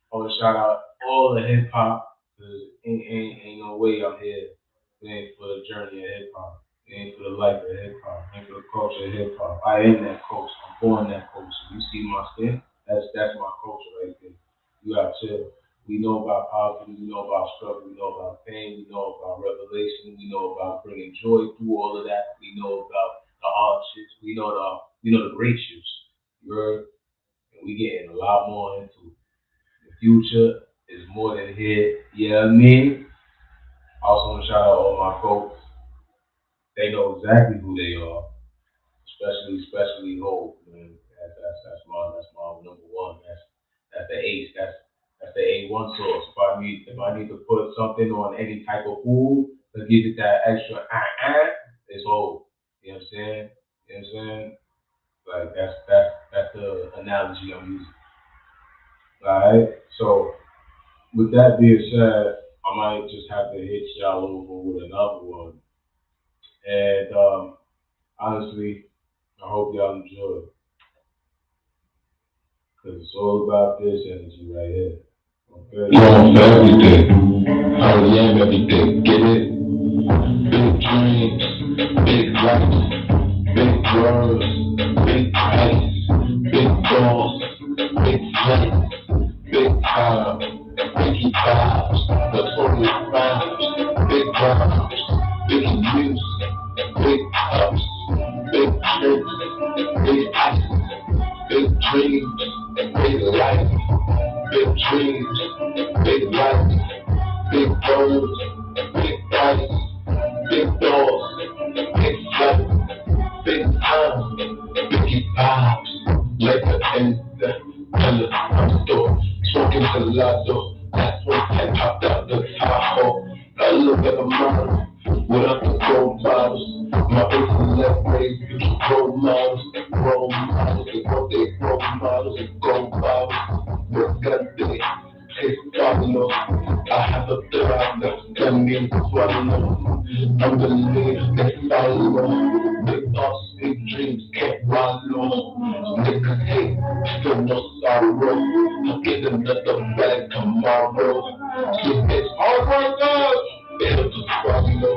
I want to shout out all the hip hop. Cause ain't no way I'm here. It ain't for the journey of hip hop. It ain't for the life of hip hop. It ain't for the culture of hip hop. I am that culture. I'm born that culture. You see my skin? That's my culture right there. You gotta chill. We know about poverty. We know about struggle. We know about pain. We know about revelation. We know about bringing joy through all of that. We know about the hardships. We know the great shits. You heard? And we getting a lot more into it. The future is more than here. You know what I mean? I also want to shout out all my folks. They know exactly who they are, especially Hope. Man, that's my number one. That's the ace. That's the A1 source. If I need to put something on any type of food to give it that extra it's Hope. You know what I'm saying? You know what I'm saying? Like that's the analogy I'm using. Alright? So with that being said, I might just have to hit y'all over with another one. And honestly, I hope y'all enjoy it. Because it's all about this energy right here. Okay? Going for everything. I already am everything. Get it? Big dreams, big lights, big words, big price, big goals, big flights, big time, biggie vibes, notorious rhymes, big rhymes, big music, big cups, big drinks, big ice, big dreams, big life, big dreams, big life, big birds, big dice, big doors, big flights, big time, biggie vibes, like the end the store, smoking gelato. That's when I popped out the Tahoe. I look at a model without the gold bottles. My intellect raised future role models, and what they role models and gold bottles. But goddamn, it's Pablo. I have a thrive that means swallow. I'm the lead that follow. Big thoughts, big dreams, can't wallow. Niggas hate, feel no sorrow. I'll get another bag tomorrow. It's hard work, God. It'll just swallow.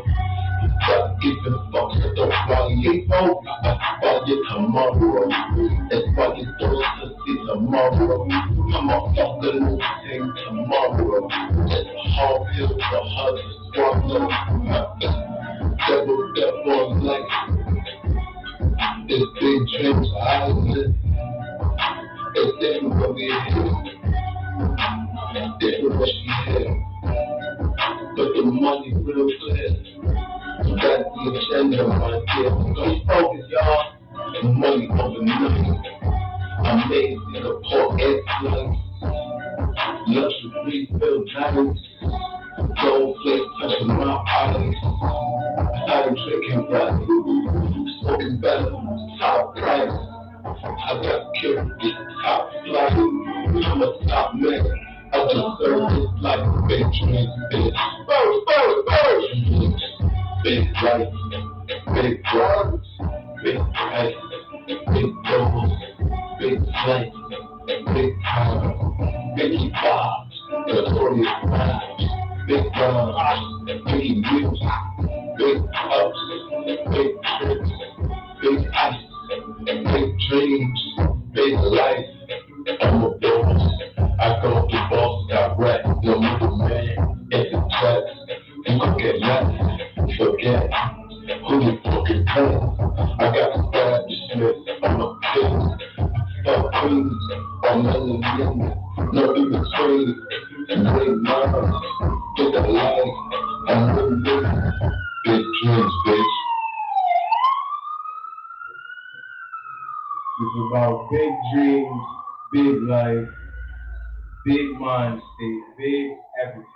Stop giving fucks, so don't violate hope. That's why you tomorrow. That's why you don't see tomorrow. I'm a fucking new thing tomorrow. It's a hard pill for her to swallow. Double life. It's big dreams I live. It's different when we hit. Different when she hit. But the money real clear. That's the agenda right here. So focus, y'all. The money over nothing. Amazing support excellence. Luxury built diamonds. Gold flakes touching my eyes. Started drinking right. Smoking better. Top price. I got security. Top flight. I'm a top man. I just serve this like a big dream. Big life, big drugs, big price, big doors, big flames, big cars, big bobs, notorious rhymes, big guns, big music, big cups, big trips, big ice, big dreams, big life. I'm a boss. I go to boss direct, no middleman. It's a test. You could get mad, forget who you fucking playing. I got to stab the Smith. I'm a pig. Fuck queens, I'm melanin. No in between. And big minds, get the light. I'm living big dreams, bitch. It's about big dreams, big life, big mind state, big everything.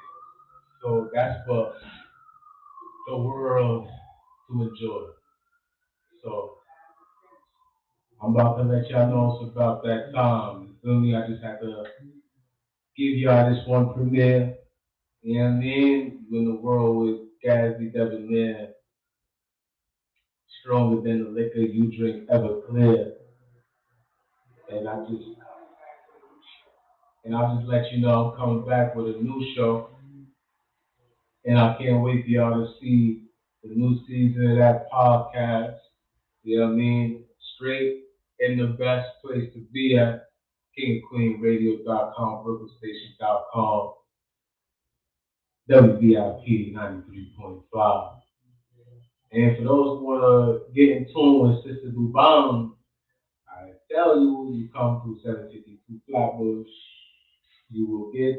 So that's for the world to enjoy. So I'm about to let y'all know it's about that time. You feel me? I just had to give y'all this one premiere. You know what I mean? You in the world with Gatsby Debonair, stronger than the liquor you drink ever clear. And I'll just let you know I'm coming back with a new show. And I can't wait for y'all to see the new season of that podcast. You know what I mean? Straight in the best place to be at, KingandQueenRadio.com, BrooklynStation.com, WVIP 93.5. And for those who want to get in tune with Sister Dubon, I tell you, you come through 752 Flatbush, you will get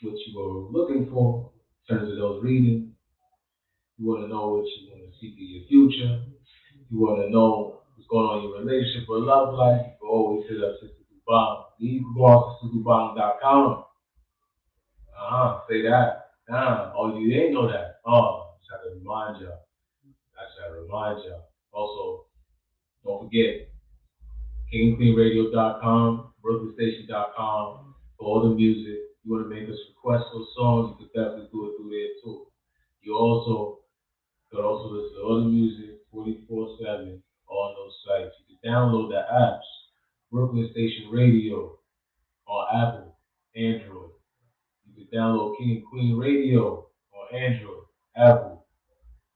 what you are looking for in terms of those readings. You want to know what you want to see for your future. You want to know what's going on in your relationship or love life. You can always hit up Sister Dubon. You can go on SisterDubon.com. Say that. Oh, you didn't know that. Oh, I just had to remind y'all. Also, don't forget, KingandQueenRadio.com, BrooklynStation.com for all the music. You want to make us requests for songs, you can definitely do it through there too. You could also listen to all the music 24/7 on those sites. You can download the apps, Brooklyn Station Radio on Apple, Android. You can download King and Queen Radio on Android, Apple.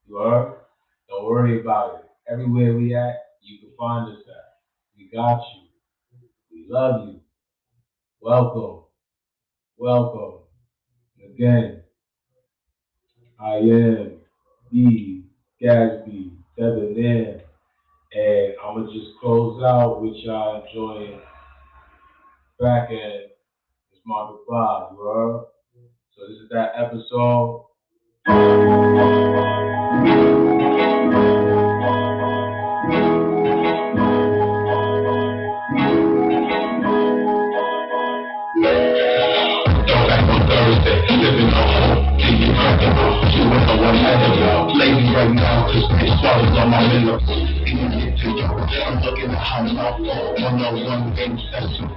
You heard? Don't worry about it. Everywhere we at, you can find us at. We got you. We love you. Welcome. Again, I am the Gatsby Debonair, and I'm gonna just close out with y'all enjoying back end. It's my goodbye, you heard? So this is that episode. Living on hope, till you comfortable. You with the one head lady right now, cause they swallows on my pillow. Even get to you, I'm looking at how I fall. 101 game session.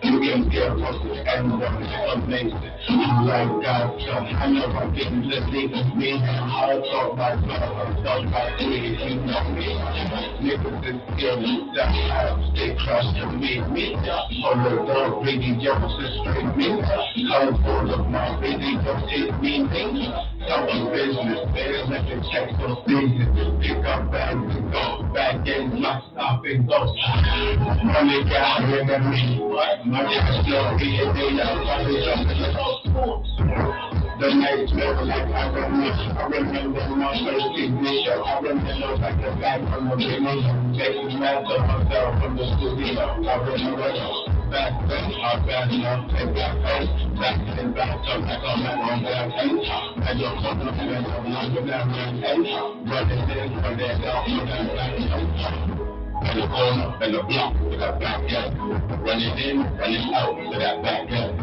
You can get pussy, everyone is amazing. I'm like God, so I know I'm getting listening to me. I'll talk myself, I'm talk about me, you know me. Niggas is scared, that house, they crush to me. On the dog radio, it's straight me. I'm full of my video, hit me. Tell them business, better let the check those things. Pick up bags and go back in, not stop and go. Money got remember me. My cash flow, be a day out, I be jumping the house. The night smell like I remember my first ignition. I remember like the back from the beginning. Taking math of myself from the studio. I remember back then, I fast enough, take back home. Back in back up, like I'm at one back end. And you're fucking up and I'm not with that man. Running in, run that down, run that back end. In the corner, in the block, with that back end. Run it in, run it out, with that back end.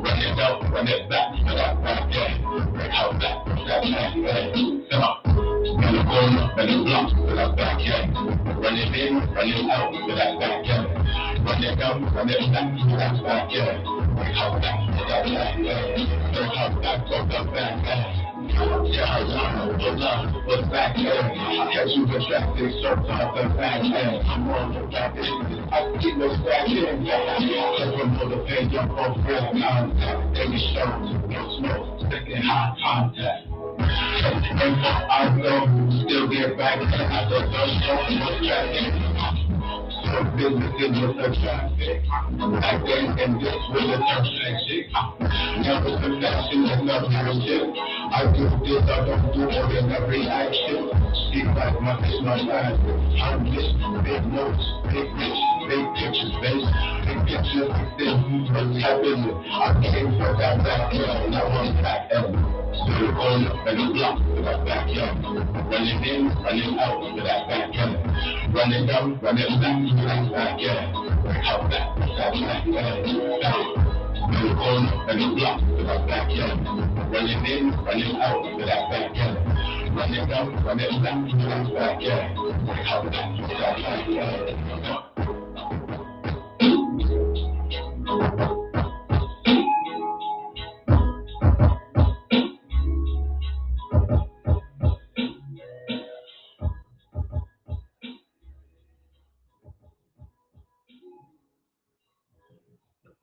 Run it out, run it back, with that back end. Break out that back end. Come on. In the corner, in the block, with that back end. Run it in, run it out, with that back end. Run it out, run it back, with that back end. Break out that, with that back end. Break out that, with that back end. Yeah, pull up, but back end. Catch you with traffic, surf off the back end. I'm on the back end, I get no back end. Just promote the pay, jump on real contact. Every show, no smoke, second high contact. I know, still get back, I don't know what's traffic. So businesses with the traffic. Back then, and this was a transaction. Never perfection, and never shit. I do this, I don't do ordinary action. See like my fish, my life. I'm rich, big notes, big rich, big pictures, babe. Big pictures, big things, what's happening? I came from that backyard, now I'm back end. To the corner, and the block, to that backyard. Running in, running out, to that backyard. Running down, running back, to that backyard. Out that backyard. To the corner, and the block, to that backyard. Running in, running out, to that backyard. Running down, running back, to that backyard. Out that backyard.